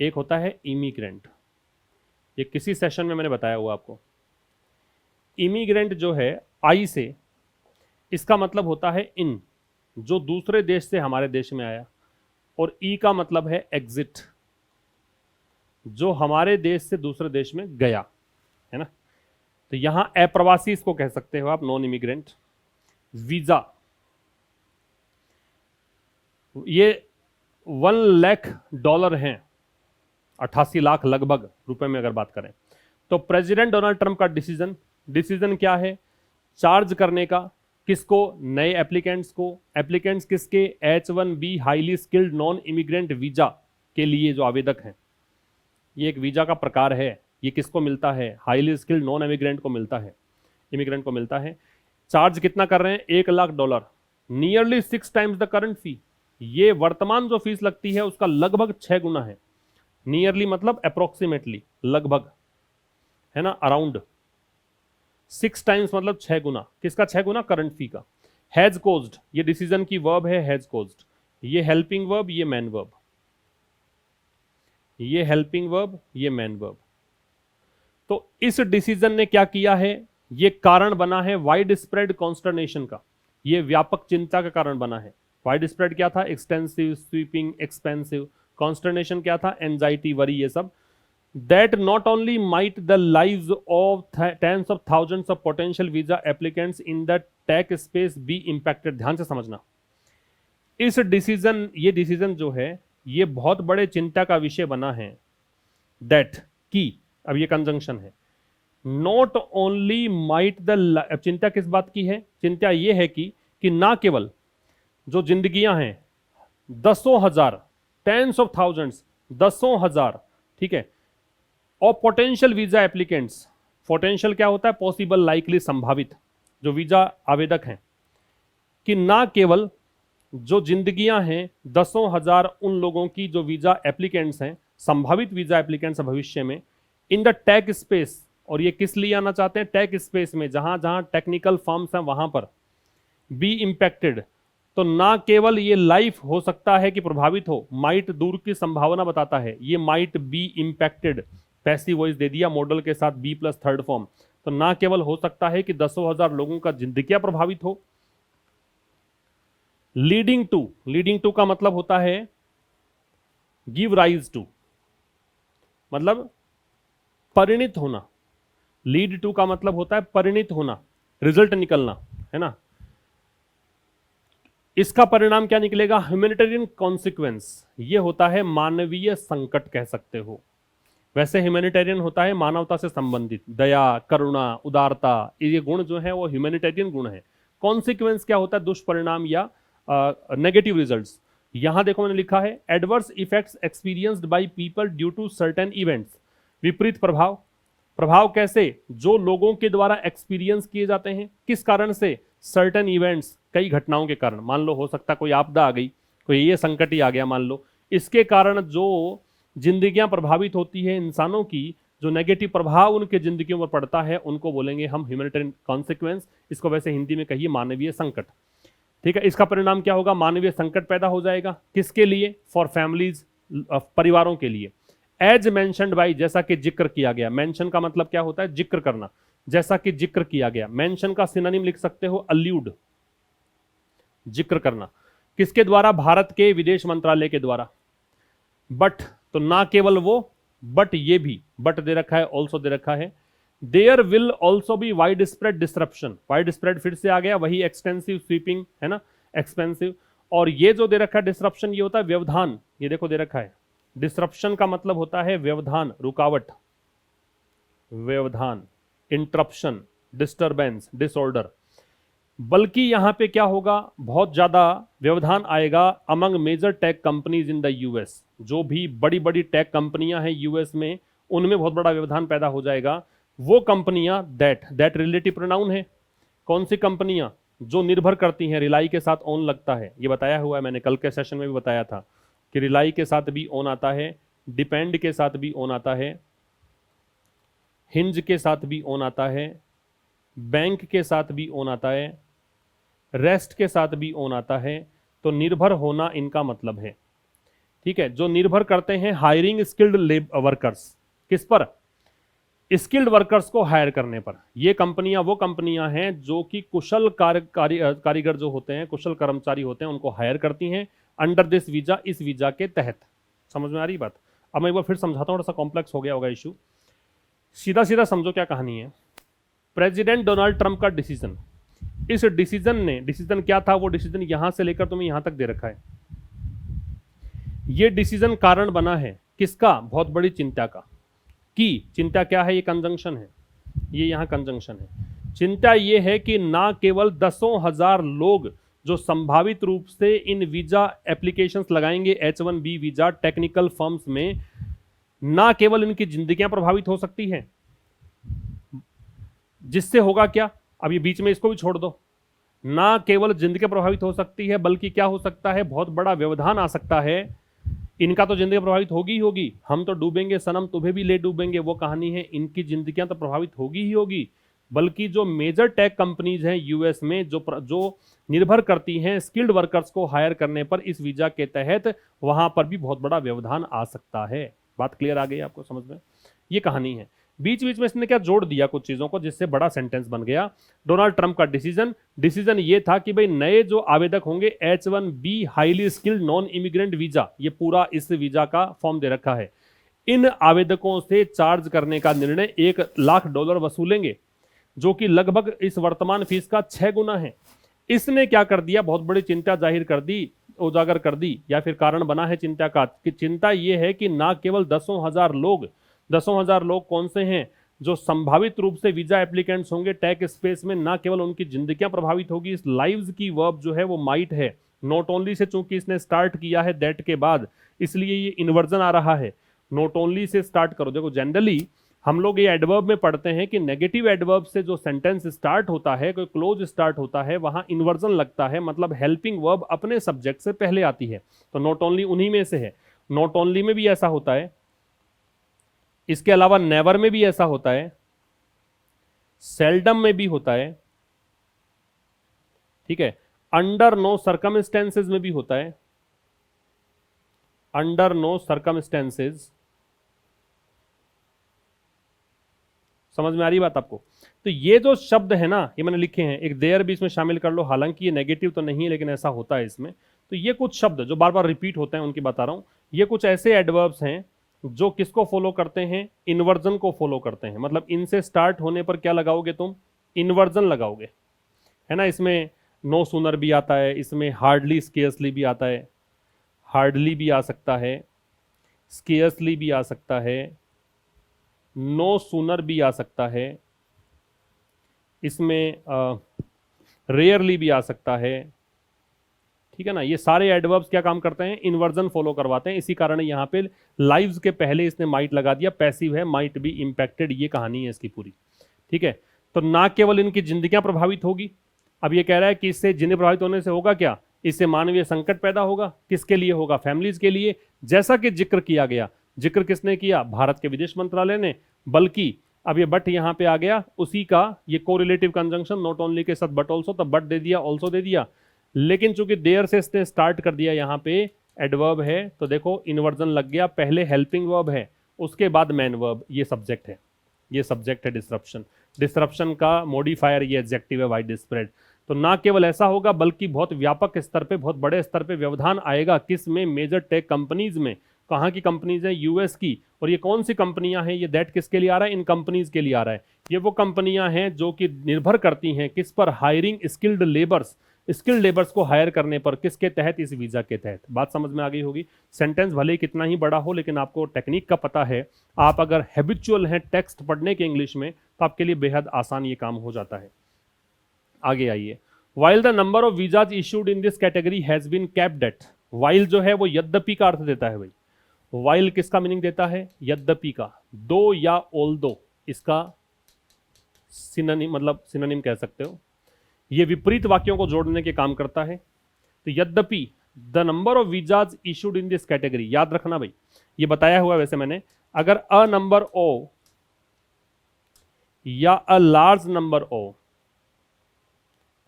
एक होता है इमिग्रेंट। ये किसी सेशन में मैंने बताया हुआ आपको। इमिग्रेंट जो है आई से, इसका मतलब होता है इन, जो दूसरे देश से हमारे देश में आया, और ई का मतलब है एग्जिट, जो हमारे देश से दूसरे देश में गया, है ना। तो यहां अप्रवासी इसको कह सकते हो आप, नॉन इमिग्रेंट। वीजा, ये $1 लाख हैं, 88 लाख लगभग रुपए में अगर बात करें। तो प्रेसिडेंट डोनाल्ड ट्रंप का डिसीजन क्या है? चार्ज करने का, किसको? नए एप्लीकेंट्स को। एप्लीकेंट्स किसके? H1B highly skilled non immigrant visa के लिए जो आवेदक हैं। ये एक वीजा का प्रकार है, ये किसको मिलता है? हाईली स्किल्ड नॉन इमिग्रेंट को मिलता है, इमिग्रेंट को मिलता है। चार्ज कितना कर रहे हैं? $1 lakh, nearly 6 times the current fee. ये वर्तमान जो फीस लगती है उसका लगभग 6 गुना है। नियरली मतलब अप्रोक्सीमेटली, लगभग, है ना, अराउंड। 6 टाइम्स मतलब 6 गुना। किसका 6 गुना? करंट फी का। हैज कोज्ड, ये डिसीजन की वर्ब है, हैज कोज्ड। ये हेल्पिंग वर्ब, ये मैन वर्ब, ये हेल्पिंग वर्ब, ये मैन वर्ब। तो इस डिसीजन ने क्या किया है? ये कारण बना है वाइड स्प्रेड कॉन्स्टरनेशन का, ये व्यापक चिंता का कारण बना है। वाइड स्प्रेड क्या था? Extensive, sweeping, expensive. कॉन्स्टरनेशन क्या था? एंजाइटी, वरी, ये सब। That not only might the lives of tens of thousands of potential visa applicants in the tech space be impacted। ध्यान से समझना, इस डिसीजन, ये डिसीजन जो है ये बहुत बड़े चिंता का विषय बना है दैट की, अब ये कंजंक्शन है, नॉट ओनली माइट द, अब चिंता किस बात की है? चिंता ये है कि ना केवल जो जिंदगियां हैं, दसों हजार, टेंस ऑफ थाउजेंड्स, दसों हजार, ठीक है, और पोटेंशियल वीजा एप्लीकेंट्स, पोटेंशियल क्या होता है? पॉसिबल, लाइकली, संभावित, जो वीजा आवेदक हैं, कि ना केवल जो जिंदगियां हैं, दसों हजार उन लोगों की जो वीजा एप्लीकेंट्स हैं, संभावित वीजा एप्लीकेंट्स भविष्य में, इन द टेक स्पेस, और ये किस लिए आना चाहते हैं? टेक स्पेस में, जहां जहां टेक्निकल फर्म्स हैं वहां पर, बी इंपैक्टेड, तो ना केवल ये लाइफ हो सकता है कि प्रभावित हो, माइट दूर की संभावना बताता है, ये might be impacted, passive voice दे दिया मॉडल के साथ बी प्लस थर्ड फॉर्म, तो ना केवल हो सकता है कि दसों हजार लोगों का जिंदगियां प्रभावित हो, लीडिंग टू का मतलब होता है गिव राइज टू, मतलब परिणित होना, लीड टू का मतलब होता है परिणित होना, रिजल्ट निकलना, है ना। इसका परिणाम क्या निकलेगा? ह्यूमैनिटेरियन कॉन्सिक्वेंस, ये होता है मानवीय संकट कह सकते हो। वैसे ह्यूमैनिटेरियन होता है मानवता से संबंधित, दया, करुणा, उदारता, ये गुण जो है वो ह्यूमैनिटेरियन गुण है। कॉन्सिक्वेंस क्या होता है? दुष्परिणाम या नेगेटिव रिजल्ट्स। यहां देखो मैंने लिखा है adverse effects experienced by people due to certain events, विपरीत प्रभाव। प्रभाव कैसे? जो लोगों के द्वारा एक्सपीरियंस किए जाते हैं, किस कारण से? सर्टेन इवेंट्स, कई घटनाओं के कारण। मान लो हो सकता कोई आपदा आ गई, कोई ये संकट ही आ गया मान लो, इसके कारण जो जिंदगियां प्रभावित होती है इंसानों की, जो नेगेटिव प्रभाव उनके जिंदगियों पर पड़ता है, उनको बोलेंगे हम ह्यूमैनिटेरियन कॉन्सिक्वेंस। इसको वैसे हिंदी में कहिए मानवीय संकट, ठीक है। इसका परिणाम क्या होगा? मानवीय संकट पैदा हो जाएगा। किसके लिए? फॉर फैमिलीज, परिवारों के लिए। एज मेंशन्ड बाई, जैसा कि जिक्र किया गया। मेंशन का मतलब क्या होता है? जिक्र करना। जैसा कि जिक्र किया गया, मेंशन का सिनोनिम लिख सकते हो अल्यूड, जिक्र करना। किसके द्वारा? भारत के विदेश मंत्रालय के द्वारा। बट, तो ना केवल वो, बट ये भी, बट दे रखा है, ऑल्सो दे रखा है। There will also be widespread disruption, widespread फिर से आ गया, वही एक्सटेंसिव, स्वीपिंग, है ना, एक्सपेंसिव। और ये जो दे रखा है डिस्ट्रप्शन, ये होता है व्यवधान। ये देखो दे रखा है, डिस्ट्रप्शन का मतलब होता है व्यवधान, रुकावट, व्यवधान, इंटरप्शन, डिस्टरबेंस, डिसऑर्डर। बल्कि यहां पे क्या होगा? बहुत ज्यादा व्यवधान आएगा among major tech companies in the US. जो भी बड़ी बड़ी टेक कंपनियां हैं यूएस में, उनमें बहुत बड़ा व्यवधान पैदा हो जाएगा। वो कंपनियां, दैट रिलेटिव प्रोनाउन है। कौन सी कंपनियां? जो निर्भर करती हैं, रिलाई के साथ ऑन लगता है, ये बताया हुआ है मैंने, कल के सेशन में भी बताया था कि रिलाई के साथ भी ऑन आता है, डिपेंड के साथ भी ऑन आता है, हिंज के साथ भी ऑन आता है, बैंक के साथ भी ऑन आता है, रेस्ट के साथ भी ऑन आता है। तो निर्भर होना इनका मतलब है, ठीक है। जो निर्भर करते हैं हायरिंग स्किल्ड वर्कर्स, किस पर? स्किल्ड वर्कर्स को हायर करने पर। ये कंपनियां वो कंपनियां हैं जो कि कुशल कारीगर जो होते हैं, कुशल कर्मचारी होते हैं, उनको हायर करती हैं अंडर दिस वीजा, इस वीजा के तहत। समझ में आ रही बात? अब मैं एक बार फिर समझाता हूं, थोड़ा सा कॉम्प्लेक्स हो गया होगा इशू। सीधा सीधा समझो क्या कहानी है। प्रेसिडेंट डोनाल्ड ट्रंप का डिसीजन, इस डिसीजन ने, डिसीजन क्या था? वो डिसीजन यहां से लेकर तुम्हें यहां तक दे रखा है। ये डिसीजन कारण बना है किसका? बहुत बड़ी चिंता का। की चिंता क्या है? ये कंजंक्शन है, ये यहां कंजंक्शन है। चिंता ये है कि ना केवल दसों हजार लोग जो संभावित रूप से इन वीजा एप्लीकेशंस लगाएंगे, H1B वीजा टेक्निकल फर्म्स में, ना केवल इनकी जिंदगियां प्रभावित हो सकती हैं, जिससे होगा क्या? अब ये बीच में इसको भी छोड़ दो। ना केवल जिंदगी प्रभावित हो सकती है, बल्कि क्या हो सकता है? बहुत बड़ा व्यवधान आ सकता है। इनका तो जिंदगी प्रभावित होगी ही होगी, हम तो डूबेंगे सनम, तुम्हें भी ले डूबेंगे, वो कहानी है। इनकी जिंदगियां तो प्रभावित होगी ही होगी, बल्कि जो मेजर टेक कंपनीज हैं यूएस में, जो निर्भर करती हैं स्किल्ड वर्कर्स को हायर करने पर इस वीजा के तहत, वहां पर भी बहुत बड़ा व्यवधान आ सकता है। बात क्लियर आ गई आपको समझ में? ये कहानी है। बीच बीच में इसने क्या जोड़ दिया कुछ चीजों को, जिससे बड़ा सेंटेंस बन गया। डोनाल्ड ट्रंप का डिसीजन ये था कि भाई नए जो आवेदक होंगे H1B highly skilled non immigrant visa, ये पूरा इस वीजा का फॉर्म दे रखा है, इन आवेदकों से चार्ज करने का निर्णय $1 लाख वसूलेंगे, जो कि लगभग इस वर्तमान फीस का 6 गुना है। इसने क्या कर दिया? बहुत बड़ी चिंता जाहिर कर दी उजागर कर दी या फिर कारण बना है चिंता का, कि चिंता ये है कि ना केवल दसों हजार लोग कौन से हैं जो संभावित रूप से वीजा एप्लीकेंट्स होंगे टेक स्पेस में, ना केवल उनकी जिंदगियां प्रभावित होगी। इस लाइव्स की वर्ब जो है वो माइट है, नॉट ओनली से चूंकि इसने स्टार्ट किया है दैट के बाद, इसलिए ये इन्वर्जन आ रहा है। नॉट ओनली से स्टार्ट करो। देखो जनरली हम लोग ये एडवर्ब में पढ़ते हैं कि नेगेटिव एडवर्ब से जो सेंटेंस स्टार्ट होता है, कोई क्लोज स्टार्ट होता है, वहां इन्वर्जन लगता है, मतलब हेल्पिंग वर्ब अपने सब्जेक्ट से पहले आती है। तो नॉट ओनली उन्हीं में से है। नॉट ओनली में भी ऐसा होता है, इसके अलावा नेवर में भी ऐसा होता है, सेल्डम में भी होता है, ठीक है, अंडर नो सर्कमस्टेंसेज में भी होता है, अंडर नो सर्कमस्टेंसेज। समझ में आ रही बात आपको? तो ये जो शब्द है ना, ये मैंने लिखे हैं, एक देयर भी इसमें शामिल कर लो, हालांकि ये नेगेटिव तो नहीं है लेकिन ऐसा होता है इसमें। तो ये कुछ शब्द जो बार बार रिपीट होते हैं उनकी बता रहा हूं। ये कुछ ऐसे एडवर्ब्स हैं जो किसको फॉलो करते हैं, इन्वर्जन को फॉलो करते हैं। मतलब इनसे स्टार्ट होने पर क्या लगाओगे तुम, इन्वर्जन लगाओगे, है ना। इसमें नो सूनर भी आता है, इसमें हार्डली स्केयर्सली भी आता है, हार्डली भी आ सकता है, स्केयर्सली भी आ सकता है, नो सूनर भी आ सकता है, इसमें रेयरली भी आ सकता है, ठीक है ना। ये सारे एडवर्ब्स क्या काम करते हैं, इन्वर्जन फॉलो करवाते हैं। इसी कारण यहाँ पे लाइव्स के पहले इसने माइट लगा दिया, पैसिव है, माइट बी इंपैक्टेड, ये कहानी है इसकी पूरी, ठीक है। तो ना केवल इनकी जिंदगियां प्रभावित होगी, अब ये कह रहा है कि इससे जिन्हें प्रभावित होने से होगा क्या, इससे मानवीय संकट पैदा होगा। किसके लिए होगा, फैमिलीज के लिए, जैसा कि जिक्र किया गया। जिक्र किसने किया, भारत के विदेश मंत्रालय ने। बल्कि अब ये बट यहां पे आ गया, उसी का ये कोरिलेटिव कंजंक्शन, नॉट ओनली के साथ बट ऑल्सो, तब बट दे दिया, ऑल्सो दे दिया। लेकिन चूंकि देर से इसने स्टार्ट कर दिया, यहां पे एडवर्ब है, तो देखो इन्वर्जन लग गया। पहले हेल्पिंग वर्ब है, उसके बाद मैन वर्ब, ये सब्जेक्ट है, ये सब्जेक्ट है डिसरप्शन। डिसरप्शन का मॉडिफायर ये एडजेक्टिव है, वाइड स्प्रेड। तो ना केवल ऐसा होगा बल्कि बहुत व्यापक स्तर पे, बहुत बड़े स्तर पे व्यवधान आएगा। किस में, मेजर टेक कंपनीज में। कहाँ की कंपनीज है, यूएस की। और ये कौन सी कंपनियां हैं, ये दैट किसके लिए आ रहा है, इन कंपनीज के लिए आ रहा है। ये वो कंपनियां हैं जो कि निर्भर करती हैं किस पर, hiring skilled labours, skilled labours को हायर करने पर। किसके तहत, इस वीजा के तहत। बात समझ में आ गई होगी। सेंटेंस भले ही कितना ही बड़ा हो, लेकिन आपको टेक्निक का पता है, आप अगर हैबिचुअल हैं टेक्स्ट पढ़ने के इंग्लिश में, तो आपके लिए बेहद आसान ये काम हो जाता है। आगे आइए, while the number of visas issued in this category has been capped at. While जो है वो यद्यपि का अर्थ देता है भाई। वाइल किसका मीनिंग देता है, यद्यपि का। दो या ऑल्दो, इसका सिनोनिम, मतलब सिनोनिम कह सकते हो। ये विपरीत वाक्यों को जोड़ने के काम करता है। तो यद्यपि, the number of visas issued in this category, याद रखना भाई, ये बताया हुआ है वैसे मैंने। अगर अ नंबर ओ या अ लार्ज नंबर ओ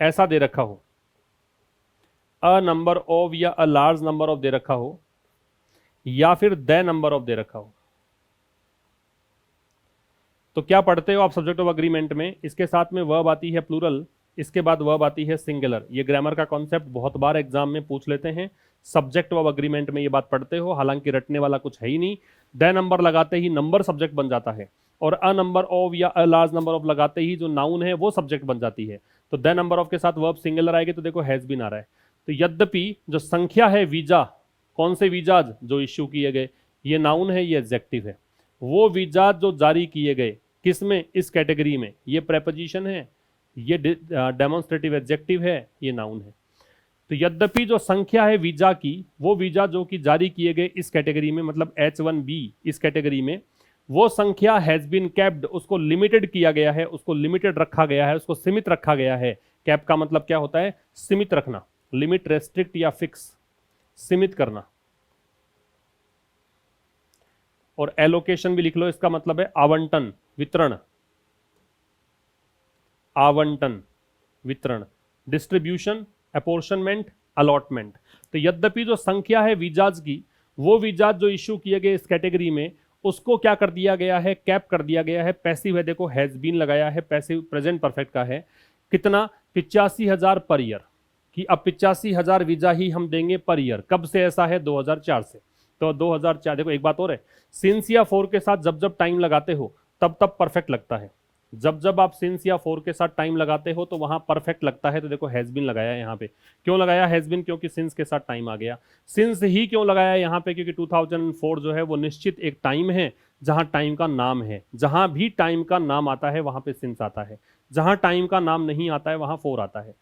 ऐसा दे रखा हो, अ नंबर ऑफ या अ लार्ज नंबर ऑफ दे रखा हो, या फिर द नंबर ऑफ दे रखा हो, तो क्या पढ़ते हो आप सब्जेक्ट ऑफ अग्रीमेंट में, इसके साथ में वर्ब आती है प्लूरल, इसके बाद वर्ब आती है सिंगुलर। ये ग्रामर का कॉन्सेप्ट बहुत बार एग्जाम में पूछ लेते हैं। सब्जेक्ट ऑफ अग्रीमेंट में ये बात पढ़ते हो, हालांकि रटने वाला कुछ है ही नहीं। द नंबर लगाते ही नंबर सब्जेक्ट बन जाता है, और अ नंबर ऑफ या अ लार्ज नंबर ऑफ लगाते ही जो नाउन है वो सब्जेक्ट बन जाती है। तो द नंबर ऑफ के साथ वर्ब सिंगुलर आएगी, तो देखो हैज बीन आ रहा है। तो यद्यपि जो संख्या है वीजा, कौन से वीजाज जो इश्यू किए गए, ये नाउन है, ये एडजेक्टिव है। वो वीजाज जो जारी किए गए, किस में, इस कैटेगरी में, ये प्रेपोजिशन है, ये डेमोन्स्ट्रेटिव एडजेक्टिव है, ये नाउन है। तो यद्यपि जो संख्या है वीजा की, वो वीजा जो कि जारी किए गए इस कैटेगरी में, मतलब H1B इस कैटेगरी में, वो संख्या हैज बीन कैप्ड, उसको लिमिटेड किया गया है, उसको लिमिटेड रखा गया है, उसको सीमित रखा गया है। कैप का मतलब क्या होता है, सीमित रखना, लिमिट, रेस्ट्रिक्ट या फिक्स, सीमित करना। और एलोकेशन भी लिख लो, इसका मतलब है आवंटन, वितरण, आवंटन, वितरण, डिस्ट्रीब्यूशन, अपॉर्शनमेंट, अलॉटमेंट। तो यद्यपि जो संख्या है वीजाज की, वो वीजाज जो इश्यू किए गए इस कैटेगरी में, उसको क्या कर दिया गया है, कैप कर दिया गया है। पैसिव है, देखो हैज बीन लगाया है, पैसिव प्रेजेंट परफेक्ट का है। कितना, 85,000 पर ईयर, कि अब 85,000 वीजा ही हम देंगे पर ईयर। कब से ऐसा है, 2004 से। तो 2004, देखो एक बात और है, सिंस या फॉर के साथ जब जब टाइम लगाते हो तब तब परफेक्ट लगता है। जब जब आप सिंस या फॉर के साथ टाइम लगाते हो तो वहां परफेक्ट लगता है, तो देखो हैज बीन लगाया यहाँ पे। क्यों लगाया हैज बीन? क्योंकि सिंस के साथ टाइम आ गया। सिंस ही क्यों लगाया यहाँ पे? क्योंकि 2004 जो है वो निश्चित एक टाइम है जहां टाइम का नाम है। जहां भी टाइम का नाम आता है वहां पे सिंस आता है, जहां टाइम का नाम नहीं आता है वहां फोर आता है।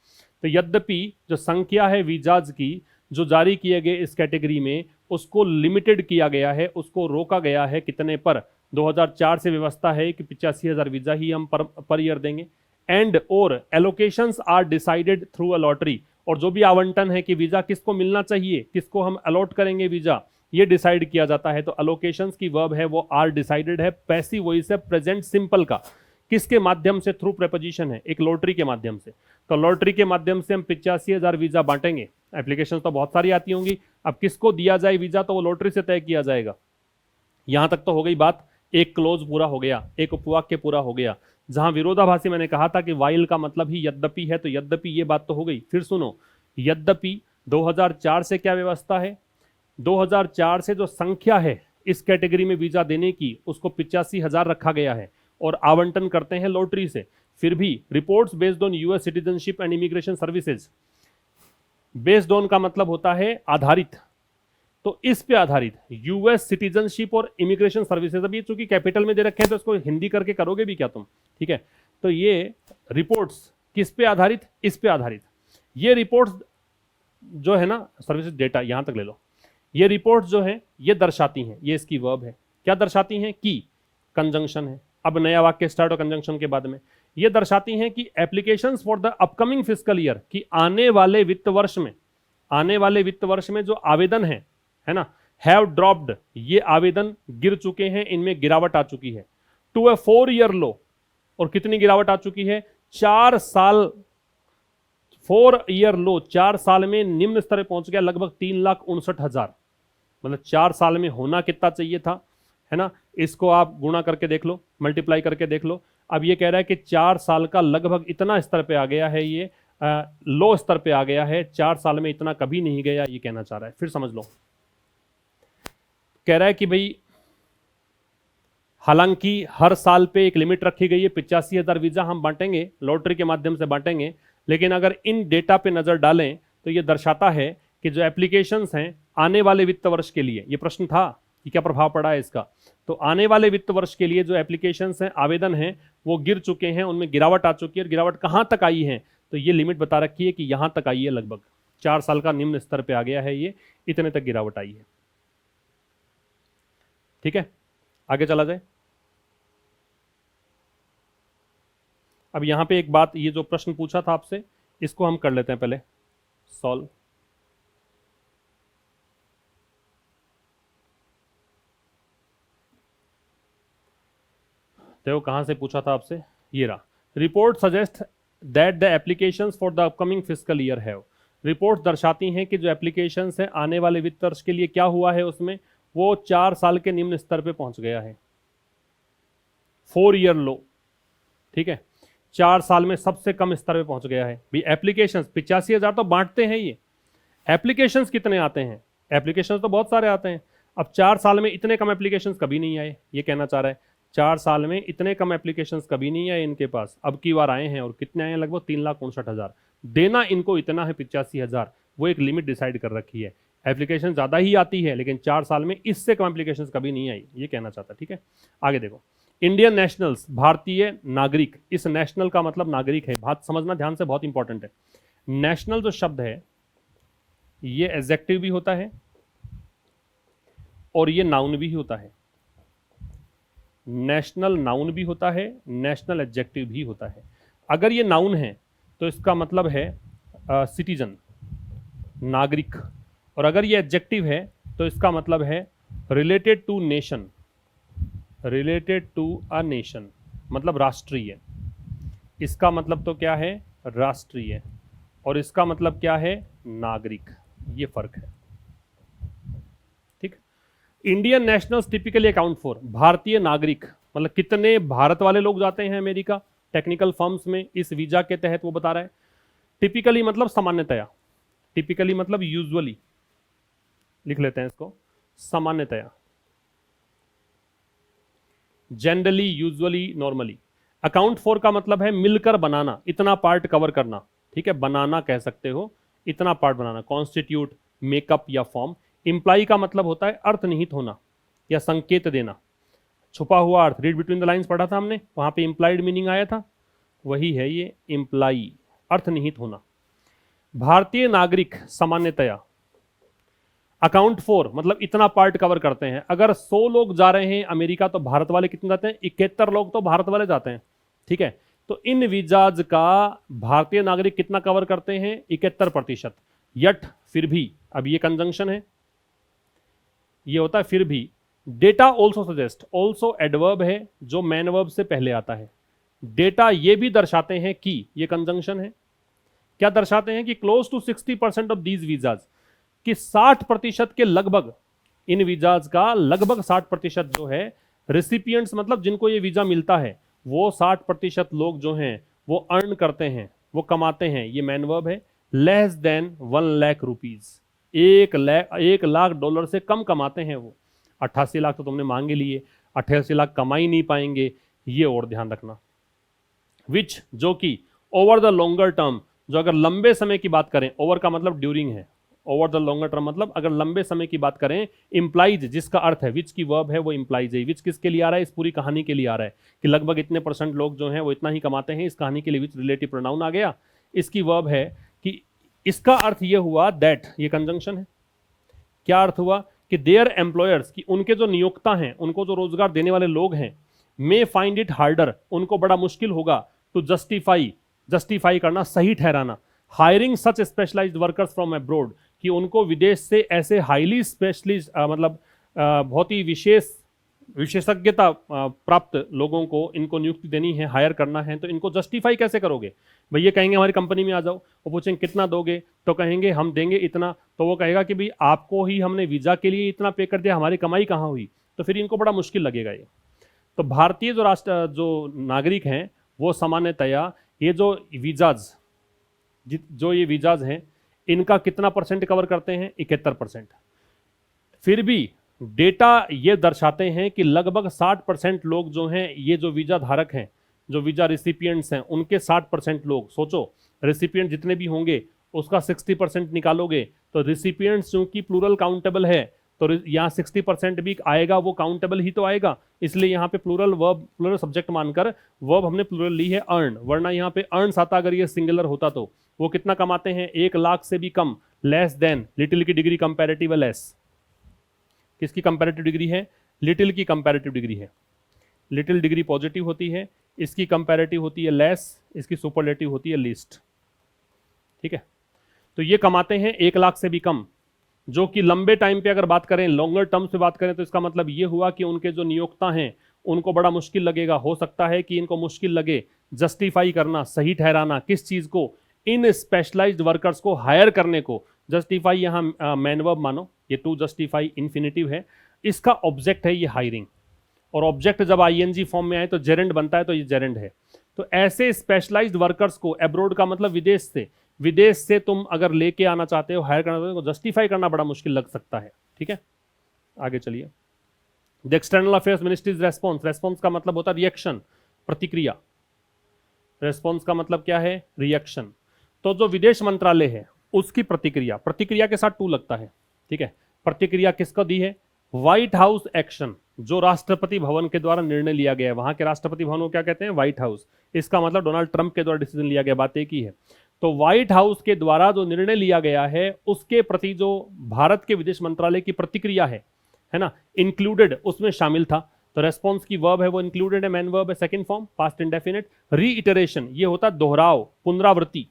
तो यद्यपि जो संख्या है वीजाज की जो जारी किए गए इस कैटेगरी में, उसको लिमिटेड किया गया है, उसको रोका गया है कितने पर? 2004 से व्यवस्था है कि 85,000 वीजा ही हम पर ईयर देंगे। एंड और allocations are decided through a lottery, और जो भी आवंटन है कि वीजा किसको मिलना चाहिए, किसको हम अलॉट करेंगे वीजा, ये डिसाइड किया जाता है। तो अलोकेशंस की वर्ब है वो आर डिसाइडेड है, पैसिव वॉइस है प्रेजेंट सिंपल का। किसके माध्यम से? थ्रू प्रेपोजिशन है, एक लॉटरी के माध्यम से। तो लॉटरी के माध्यम से हम 85,000 वीजा बांटेंगे। एप्लीकेशन तो बहुत सारी आती होंगी, अब किसको दिया जाए वीजा तो वो लॉटरी से तय किया जाएगा। यहां तक तो हो गई बात, एक क्लोज पूरा हो गया, एक उपवाक्य पूरा हो गया। जहां विरोधाभासी मैंने कहा था कि वाइल का मतलब ही यद्यपि है, तो यद्यपि ये बात तो हो गई। फिर सुनो, यद्यपि 2004 से क्या व्यवस्था है? 2004 से जो संख्या है इस कैटेगरी में वीजा देने की, उसको 85,000 रखा गया है और आवंटन करते हैं लॉटरी से। फिर भी reports based on US citizenship and immigration services, based on का मतलब होता है आधारित, तो इस पे आधारित यूएस सिटीजनशिप और इमिग्रेशन सर्विसेज। अभी चूंकि कैपिटल में दे रखे हैं तो इसको हिंदी करके करोगे भी क्या तुम? ठीक है, तो ये रिपोर्ट्स किस पे आधारित? इस पे आधारित। ये रिपोर्ट्स जो है ना, सर्विसेज डेटा यहां तक ले लो, ये रिपोर्ट्स जो है ये दर्शाती हैं, ये इसकी वर्ब है, क्या दर्शाती हैं? कि कंजंक्शन है। अब नया वाक्य स्टार्ट हो कंजंक्शन के बाद में। ये दर्शाती हैं कि applications for the upcoming fiscal year, कि आने वाले वित्त वर्ष में, आने वाले वित्त वर्ष में जो आवेदन है ना, हैव ड्रॉप्ड, ये आवेदन गिर चुके हैं, इनमें गिरावट आ चुकी है। टू ए 4 ईयर लो, और कितनी गिरावट आ चुकी है? 4 साल, 4 ईयर लो, 4 साल में निम्न स्तर पर पहुंच गया लगभग 3,59,000। मतलब 4 साल में होना कितना चाहिए था, है ना? इसको आप गुणा करके देख लो, मल्टीप्लाई करके देख लो। अब ये कह रहा है कि 4 साल का लगभग इतना स्तर पे आ गया है, ये लो स्तर पे आ गया है, 4 साल में इतना कभी नहीं गया, ये कहना चाह रहा है। फिर समझ लो, कह रहा है कि भाई हालांकि हर साल पे एक लिमिट रखी गई है, 85,000 वीजा हम बांटेंगे, लॉटरी के माध्यम से बांटेंगे, लेकिन अगर इन डेटा पे नजर डालें तो ये दर्शाता है कि जो एप्लीकेशंस हैं आने वाले वित्त वर्ष के लिए, ये प्रश्न था कि क्या प्रभाव पड़ा है इसका, तो आने वाले वित्त वर्ष के लिए जो एप्लीकेशंस हैं, आवेदन हैं, वो गिर चुके हैं, उनमें गिरावट आ चुकी है। और गिरावट कहां तक आई है? तो ये लिमिट बता रखी है कि यहां तक आई है, लगभग 4 साल का निम्न स्तर पे आ गया है, ये इतने तक गिरावट आई है। ठीक है, आगे चला जाए। अब यहां पे एक बात, ये जो प्रश्न पूछा था आपसे, इसको हम कर लेते हैं पहले सॉल्व। देखो कहां से पूछा था आपसे, ये रहा। Report suggest that the applications for the upcoming fiscal year have, report दर्शाती हैं कि जो एप्लीकेशंस हैं आने वाले वित्त वर्ष के लिए क्या हुआ है, उसमें वो 4 साल के निम्न स्तर पे पहुंच गया है, 4 ईयर लो। ठीक है, 4 साल में सबसे कम स्तर पे पहुंच गया है। भी एप्लीकेशंस 85,000 तो बांटते हैं, ये एप्लीकेशंस कितने आते हैं? एप्लीकेशंस तो बहुत सारे आते हैं। अब 4 साल में इतने कम एप्लीकेशंस कभी नहीं आए, ये कहना चाह रहा है। 4 साल में इतने कम एप्लीकेशंस कभी नहीं आए इनके पास, अब की बार आए हैं। और कितने आए हैं? लगभग 3,59,000। देना इनको इतना है 85,000, वो एक लिमिट डिसाइड कर रखी है। एप्लीकेशन ज्यादा ही आती है, लेकिन 4 साल में इससे कम एप्लीकेशन कभी नहीं आई, ये कहना चाहता है। ठीक है, आगे देखो। इंडियन नेशनल्स, भारतीय नागरिक, इस नेशनल का मतलब नागरिक है, बात समझना ध्यान से, बहुत इंपॉर्टेंट है। नेशनल जो शब्द है ये एडजेक्टिव भी होता है और ये नाउन भी होता है। नेशनल नाउन भी होता है, नेशनल एडजेक्टिव भी होता है। अगर ये नाउन है तो इसका मतलब है सिटीजन, नागरिक, और अगर ये एडजेक्टिव है तो इसका मतलब है related to nation, related to a nation, मतलब राष्ट्रीय। इसका मतलब तो क्या है? राष्ट्रीय। और इसका मतलब क्या है? नागरिक। ये फर्क है। ठीक। Indian nationals typically account for, भारतीय नागरिक मतलब कितने भारत वाले लोग जाते हैं अमेरिका टेक्निकल फर्म्स में इस वीजा के तहत, वो बता रहा है। टिपिकली मतलब सामान्यतया, टिपिकली मतलब यूजुअली, लिख लेते हैं इसको, सामान्यतया, generally, usually, normally. Account for का मतलब है मिलकर बनाना, इतना पार्ट कवर करना, ठीक है, बनाना कह सकते हो, इतना पार्ट बनाना, कॉन्स्टिट्यूट, मेकअप या फॉर्म। इंप्लाई का मतलब होता है अर्थ निहित होना या संकेत देना, छुपा हुआ अर्थ, रीड बिटवीन द लाइंस पढ़ा था हमने, वहां पे इंप्लाइड मीनिंग आया था, वही है ये इंप्लाई, अर्थ निहित होना। भारतीय नागरिक सामान्यतया, अकाउंट फॉर मतलब इतना पार्ट कवर करते हैं। अगर 100 लोग जा रहे हैं अमेरिका तो भारत वाले कितने जाते हैं? 71 लोग तो भारत वाले जाते हैं, ठीक है। तो इन वीजाज का भारतीय नागरिक कितना कवर करते हैं? 71%। यट, फिर भी, अब ये कंजंक्शन है, ये होता है फिर भी। Data also suggest, also adverb है जो मैन वर्ब से पहले आता है। डेटा ये भी दर्शाते हैं कि, ये कंजंक्शन है, क्या दर्शाते हैं कि close to 60% of these visas, कि 60% के लगभग, इन वीजाज का लगभग 60% जो है रेसिपिएंट्स, मतलब जिनको ये वीजा मिलता है, वो 60% लोग जो हैं वो अर्न करते हैं, वो कमाते हैं, ये मैन वर्ब है, less than 1 lakh rupees, 1 lakh dollar से कम कमाते हैं वो। 88 लाख तो तुमने मांगे लिए, 88 लाख कमा ही नहीं पाएंगे, ये और ध्यान रखना। विच, जो कि, ओवर द लॉन्गर टर्म, जो अगर लंबे समय की बात करें, ओवर का मतलब ड्यूरिंग है, ओवर द लॉन्गर टर्म मतलब अगर लंबे समय की बात करें, इंप्लाइज जिसका अर्थ है, विच की वर्ब है वो इंप्लाइज है। विच किसके लिए आ रहा है? इस पूरी कहानी के लिए आ रहा है कि लगभग इतने % लोग जो हैं वो इतना ही कमाते हैं, इस कहानी के लिए विच रिलेटिव प्रोनाउन आ गया। इसकी वर्ब है कि इसका अर्थ ये हुआ दैट, ये कंजंक्शन है। क्या अर्थ हुआ? कि देयर एम्प्लॉयर्स, कि उनके जो नियोक्ता हैं, उनको जो रोजगार देने वाले लोग हैं, मे फाइंड इट हार्डर, उनको बड़ा मुश्किल होगा, टू जस्टिफाई, जस्टिफाई करना, सही ठहराना, hiring such specialized workers from abroad, कि उनको विदेश से ऐसे हाईली स्पेशलिस्ट मतलब बहुत ही विशेषज्ञता प्राप्त लोगों को इनको नियुक्ति देनी है, हायर करना है, तो इनको जस्टिफाई कैसे करोगे? भाई ये कहेंगे हमारी कंपनी में आ जाओ, वो पूछेंगे कितना दोगे, तो कहेंगे हम देंगे इतना, तो वो कहेगा कि भाई आपको ही हमने वीजा के लिए इतना पे कर दिया, हमारी कमाई कहाँ हुई? तो फिर इनको बड़ा मुश्किल लगेगा ये। तो भारतीय जो नागरिक हैं वो सामान्यतया ये जो वीजाज, जो ये वीजाज हैं, इनका कितना % कवर करते हैं? 71%। फिर भी डेटा ये दर्शाते हैं कि लगभग 60% लोग जो हैं, ये जो वीजा धारक हैं, जो वीजा रेसिपिएंट्स हैं, उनके 60% लोग, सोचो रेसिपिएंट जितने भी होंगे उसका 60% निकालोगे, तो रेसिपिएंट्स चूंकि प्लूरल काउंटेबल है, तो यहाँ 60% भी आएगा, वो काउंटेबल ही तो आएगा, इसलिए यहाँ पे प्लूरल वर्ब, प्लूरल सब्जेक्ट मानकर वर्ब हमने प्लूरल ली है अर्न, वरना यहाँ पे अर्न्स आता अगर ये सिंगुलर होता तो। वो कितना कमाते हैं? 1 लाख से भी कम, लेस देन, लिटिल की डिग्री कंपैरेटिव लेस, किसकी कंपैरेटिव डिग्री है? लिटिल की कंपैरेटिव डिग्री है। लिटिल डिग्री पॉजिटिव होती है, इसकी कंपैरेटिव होती है लेस, इसकी सुपरलेटिव होती है लीस्ट, ठीक है। तो ये कमाते हैं 1 लाख से भी कम, जो कि लंबे टाइम पे अगर बात करें, लॉन्गर टर्म से बात करें, तो इसका मतलब ये हुआ कि उनके जो नियोक्ता हैं उनको बड़ा मुश्किल लगेगा, हो सकता है कि इनको मुश्किल लगे जस्टिफाई करना, सही ठहराना, किस चीज को? इन स्पेशलाइज्ड वर्कर्स को हायर करने को। जस्टिफाई यहाँ मैन वर्ब मानो, ये टू जस्टिफाई इन्फिनिटिव है, इसका ऑब्जेक्ट है ये हायरिंग, और ऑब्जेक्ट जब आईएनजी फॉर्म में आए तो जेरेंड बनता है, तो ये जेरेंड है। तो ऐसे स्पेशलाइज्ड वर्कर्स को, एब्रोड का मतलब विदेश से तुम अगर लेके आना चाहते हो, हायर करना चाहते हो, तो जस्टिफाई करना बड़ा मुश्किल लग सकता है, ठीक है। आगे चलिए। The external affairs ministries response, response का मतलब होता है रिएक्शन, प्रतिक्रिया। रेस्पॉन्स का मतलब क्या है? रिएक्शन। तो जो विदेश मंत्रालय है उसकी प्रतिक्रिया, प्रतिक्रिया के साथ टू लगता है, ठीक है। प्रतिक्रिया किसको दी है? व्हाइट हाउस एक्शन, जो राष्ट्रपति भवन के द्वारा निर्णय लिया गया है, वहां के राष्ट्रपति भवन को क्या कहते हैं? White house. इसका मतलब डोनाल्ड ट्रंप के द्वारा डिसीजन लिया गया, बात एक ही है। तो व्हाइट हाउस के द्वारा जो निर्णय लिया गया है उसके प्रति जो भारत के विदेश मंत्रालय की प्रतिक्रिया है ना, इंक्लूडेड, उसमें शामिल था। तो रेस्पॉन्स की वर्ब है वो इंक्लूडेड है, मैन वर्ब है, second form, past indefinite. Reiteration, ये होता है दोहराव, पुनरावृत्ति।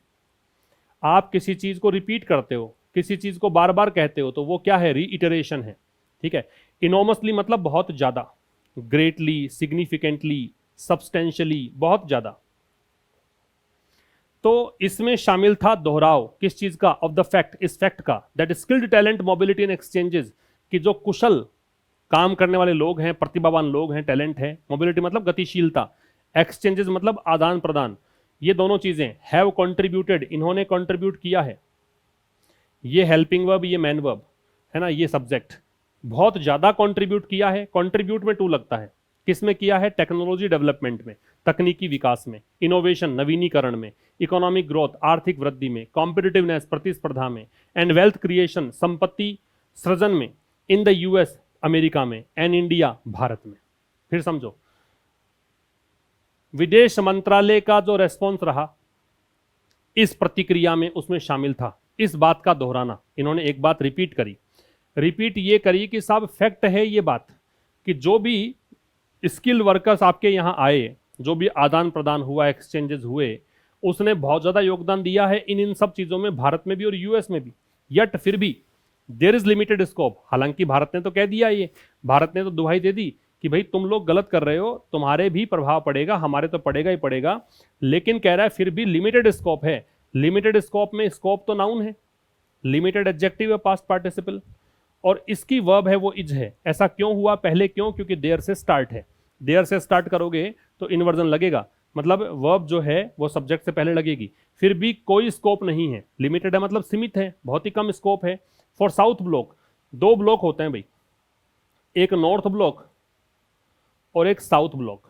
आप किसी चीज को रिपीट करते हो, किसी चीज को बार बार कहते हो, तो वो क्या है? रीइटरेशन है, ठीक है। इनॉमसली मतलब बहुत ज्यादा, ग्रेटली, सिग्निफिकेंटली, सब्सटेंशियली, बहुत ज्यादा। तो इसमें शामिल था दोहराव, किस चीज का? ऑफ द फैक्ट, इस फैक्ट का, that skilled talent mobility in exchanges, कि जो कुशल काम करने वाले लोग हैं, प्रतिभावान लोग हैं, टैलेंट है, मोबिलिटी मतलब गतिशीलता, एक्सचेंजेस मतलब आदान प्रदान, ये दोनों चीजें, हैव कंट्रीब्यूटेड, इन्होंने कंट्रीब्यूट किया है, ये हेल्पिंग वर्ब, ये मैन वर्ब है ना, ये सब्जेक्ट, बहुत ज्यादा कंट्रीब्यूट किया है। कंट्रीब्यूट में टू लगता है, किस में किया है? टेक्नोलॉजी डेवलपमेंट में। तकनीकी विकास में, इनोवेशन नवीनीकरण में, इकोनॉमिक ग्रोथ आर्थिक वृद्धि में, कॉम्पिटिटिवनेस प्रतिस्पर्धा में, एंड वेल्थ क्रिएशन संपत्ति सृजन में, इन द यूएस अमेरिका में, एंड इंडिया भारत में। फिर समझो, विदेश मंत्रालय का जो रेस्पॉन्स रहा इस प्रतिक्रिया में उसमें शामिल था इस बात का दोहराना। इन्होंने एक बात रिपीट ये करी कि साहब फैक्ट है ये बात कि जो भी स्किल वर्कर्स आपके यहाँ आए, जो भी आदान प्रदान हुआ, एक्सचेंजेस हुए, उसने बहुत ज़्यादा योगदान दिया है इन सब चीज़ों में, भारत में भी और यूएस में भी। यट फिर भी देयर इज लिमिटेड स्कोप। हालांकि भारत ने तो कह दिया, ये भारत ने तो दुहाई दे दी कि भाई तुम लोग गलत कर रहे हो, तुम्हारे भी प्रभाव पड़ेगा, हमारे तो पड़ेगा ही पड़ेगा, लेकिन कह रहा है फिर भी लिमिटेड स्कोप है। लिमिटेड स्कोप में स्कोप तो नाउन है, लिमिटेड एडजेक्टिव है पास्ट पार्टिसिपल, और इसकी वर्ब है वो इज है। ऐसा क्यों हुआ? पहले क्यों? क्योंकि देयर से स्टार्ट है। देयर से स्टार्ट करोगे तो इन्वर्जन लगेगा, मतलब वर्ब जो है वो सब्जेक्ट से पहले लगेगी। फिर भी कोई स्कोप नहीं है, लिमिटेड है मतलब सीमित है, बहुत ही कम स्कोप है। फॉर साउथ ब्लॉक, दो ब्लॉक होते हैं भाई, एक नॉर्थ ब्लॉक और एक साउथ ब्लॉक।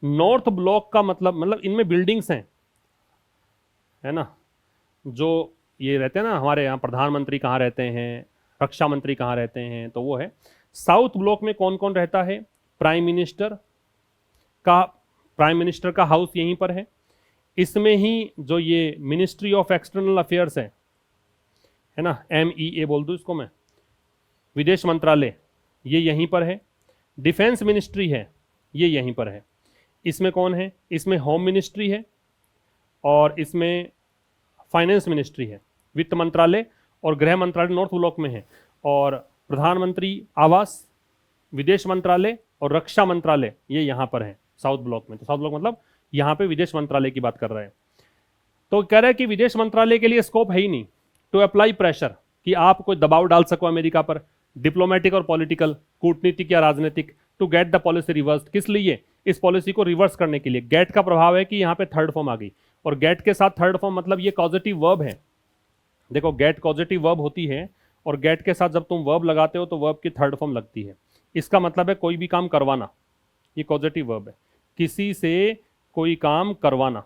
नॉर्थ ब्लॉक का मतलब इनमें बिल्डिंग्स हैं, है ना, जो ये रहते हैं ना हमारे यहाँ प्रधानमंत्री कहाँ रहते हैं, रक्षा मंत्री कहाँ रहते हैं, तो वो है। साउथ ब्लॉक में कौन कौन रहता है? प्राइम मिनिस्टर का हाउस यहीं पर है। इसमें ही जो ये मिनिस्ट्री ऑफ एक्सटर्नल अफेयर्स है ना, MEA बोल दूं इसको मैं, विदेश मंत्रालय, ये यहीं पर है। डिफेंस मिनिस्ट्री है, ये यहीं पर है। इसमें कौन है? इसमें होम मिनिस्ट्री है और इसमें फाइनेंस मिनिस्ट्री है। वित्त मंत्रालय और गृह मंत्रालय नॉर्थ ब्लॉक में है, और प्रधानमंत्री आवास, विदेश मंत्रालय और रक्षा मंत्रालय ये यहाँ पर है साउथ ब्लॉक में। तो साउथ ब्लॉक मतलब यहाँ पे विदेश मंत्रालय की बात कर रहे हैं। तो कह रहा है कि विदेश मंत्रालय के लिए स्कोप है ही नहीं टू अप्लाई प्रेशर, कि आप कोई दबाव डाल सको अमेरिका पर, डिप्लोमेटिक और पॉलिटिकल, कूटनीतिक या राजनीतिक, to get the policy reverse. किस लिए? इस पॉलिसी को रिवर्स करने के लिए। गेट का प्रभाव है कि यहाँ पे थर्ड फॉर्म आ गई, और गेट के साथ थर्ड फॉर्म मतलब ये कॉजेटिव वर्ब है। देखो गेट कॉजेटिव वर्ब होती है, और गेट के साथ जब तुम वर्ब लगाते हो तो वर्ब की थर्ड फॉर्म लगती है। इसका मतलब है कोई भी काम करवाना, ये पॉजिटिव वर्ब है, किसी से कोई काम करवाना।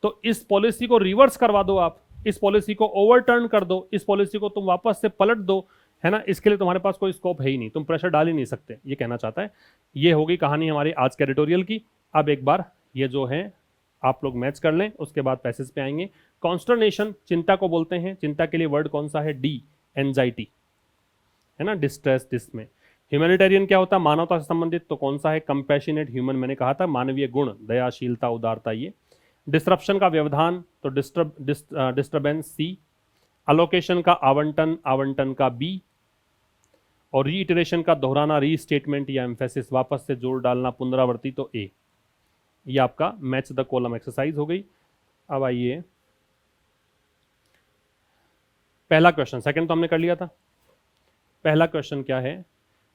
तो इस पॉलिसी को रिवर्स करवा दो आप, इस पॉलिसी को ओवरटर्न कर दो, इस पॉलिसी को तुम वापस से पलट दो, है ना। इसके लिए तुम्हारे पास कोई स्कोप है ही नहीं, तुम प्रेशर डाल ही नहीं सकते, ये कहना चाहता है। ये होगी कहानी हमारी आज के एडिटोरियल की। अब एक बार ये जो है आप लोग मैच कर लें, उसके बाद पैसेज पे आएंगे। कॉन्स्टर्नेशन चिंता को बोलते हैं, चिंता के लिए वर्ड कौन सा है? डी, एंजाइटी, है ना, डिस्ट्रेस, डिसमे। ह्यूमैनिटेरियन क्या होता है? मानवता से संबंधित, तो कौन सा है? कंपैशनेट ह्यूमन, मैंने कहा था, मानवीय गुण, दयाशीलता, उदारता। ये डिस्ट्रप्शन का व्यवधान, तो डिस्टर्बेंस, सी। अलोकेशन का आवंटन, आवंटन का बी। और रीइटरेशन का दोहराना, रीस्टेटमेंट या एम्फेसिस, वापस से जोर डालना, पुनरावृत्ति, तो ए। ये आपका मैच द कॉलम एक्सरसाइज हो गई। अब आइए पहला क्वेश्चन, सेकंड तो हमने कर लिया था। पहला क्वेश्चन क्या है?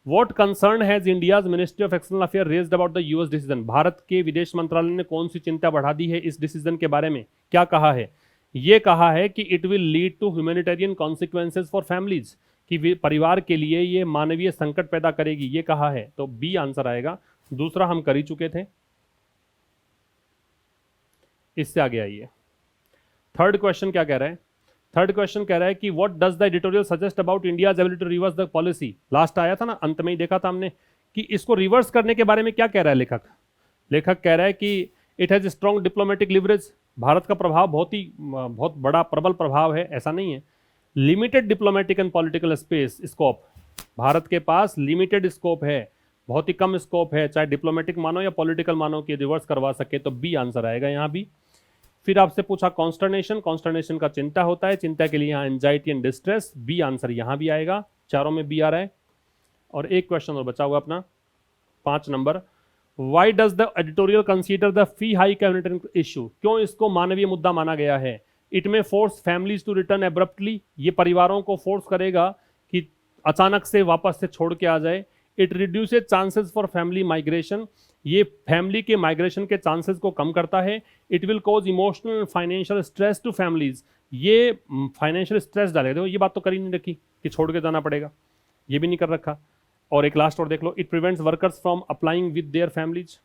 What concern has India's Ministry of External Affairs raised about the US decision? Bharat के विदेश मंत्रालय ने कौन सी चिंता बढ़ा दी है इस डिसीजन के बारे में? क्या कहा है? ये कहा है कि it will lead to humanitarian consequences for families, कि परिवार के लिए ये मानवीय संकट पैदा करेगी, ये कहा है। तो बी आंसर आएगा। दूसरा हम कर ही चुके थे, इससे आगे आइए। थर्ड क्वेश्चन क्या कह रहा है? थर्ड क्वेश्चन कह रहा है कि what does the editorial suggest about India's ability to reverse the policy. Last आया था ना, अंत में ही देखा था हमने कि इसको रिवर्स करने के बारे में क्या कह रहा है लेखक? लेखक कह रहा है कि it has strong diplomatic leverage, Bharat का प्रभाव बहुत बड़ा प्रबल प्रभाव है, ऐसा नहीं है। Limited diplomatic and political space, scope, Bharat के पास लिमिटेड स्कोप है, बहुत ही कम स्कोप है, चाहे डिप्लोमेटिक मानो या पॉलिटिकल मानो, कि रिवर्स करवा सके। तो बी आंसर आएगा यहाँ भी। फिर आपसे पूछा कॉन्स्टर्नेशन, कॉन्स्टर्नेशन का चिंता होता है, चिंता के लिए यहाँ anxiety and distress, B answer यहाँ भी आएगा। चारों में बी आ रहा है। और एक क्वेश्चन और बचा हुआ अपना 5 number. Why does the editorial consider the fee hike humanitarian issue? क्यों इसको मानवीय मुद्दा माना गया है? It may force families to return abruptly, ये परिवारों को फोर्स करेगा कि अचानक से वापस से छोड़ के आ जाए। It reduces chances for family migration, ये फैमिली के माइग्रेशन के चांसेस को कम करता है। It will cause emotional financial stress to families, ये फाइनेंशियल स्ट्रेस डालेगा। देखो ये बात तो करी नहीं रखी कि छोड़ के जाना पड़ेगा, ये भी नहीं कर रखा। और एक लास्ट और देख लो, it prevents workers from applying with their families,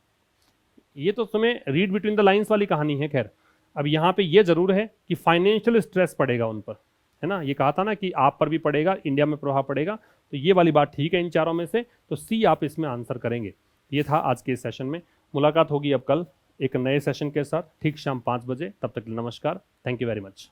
ये तो तुम्हें रीड बिटवीन द लाइंस वाली कहानी है। खैर अब यहाँ पे ये जरूर है कि फाइनेंशियल स्ट्रेस पड़ेगा उन पर, है ना, ये कहा था ना कि आप पर भी पड़ेगा, इंडिया में प्रभाव पड़ेगा, तो ये वाली बात ठीक है इन चारों में से, तो सी आप इसमें आंसर करेंगे। ये था आज के इस सेशन में। मुलाकात होगी अब कल एक नए सेशन के साथ ठीक शाम 5 बजे। तब तक नमस्कार, थैंक यू वेरी मच।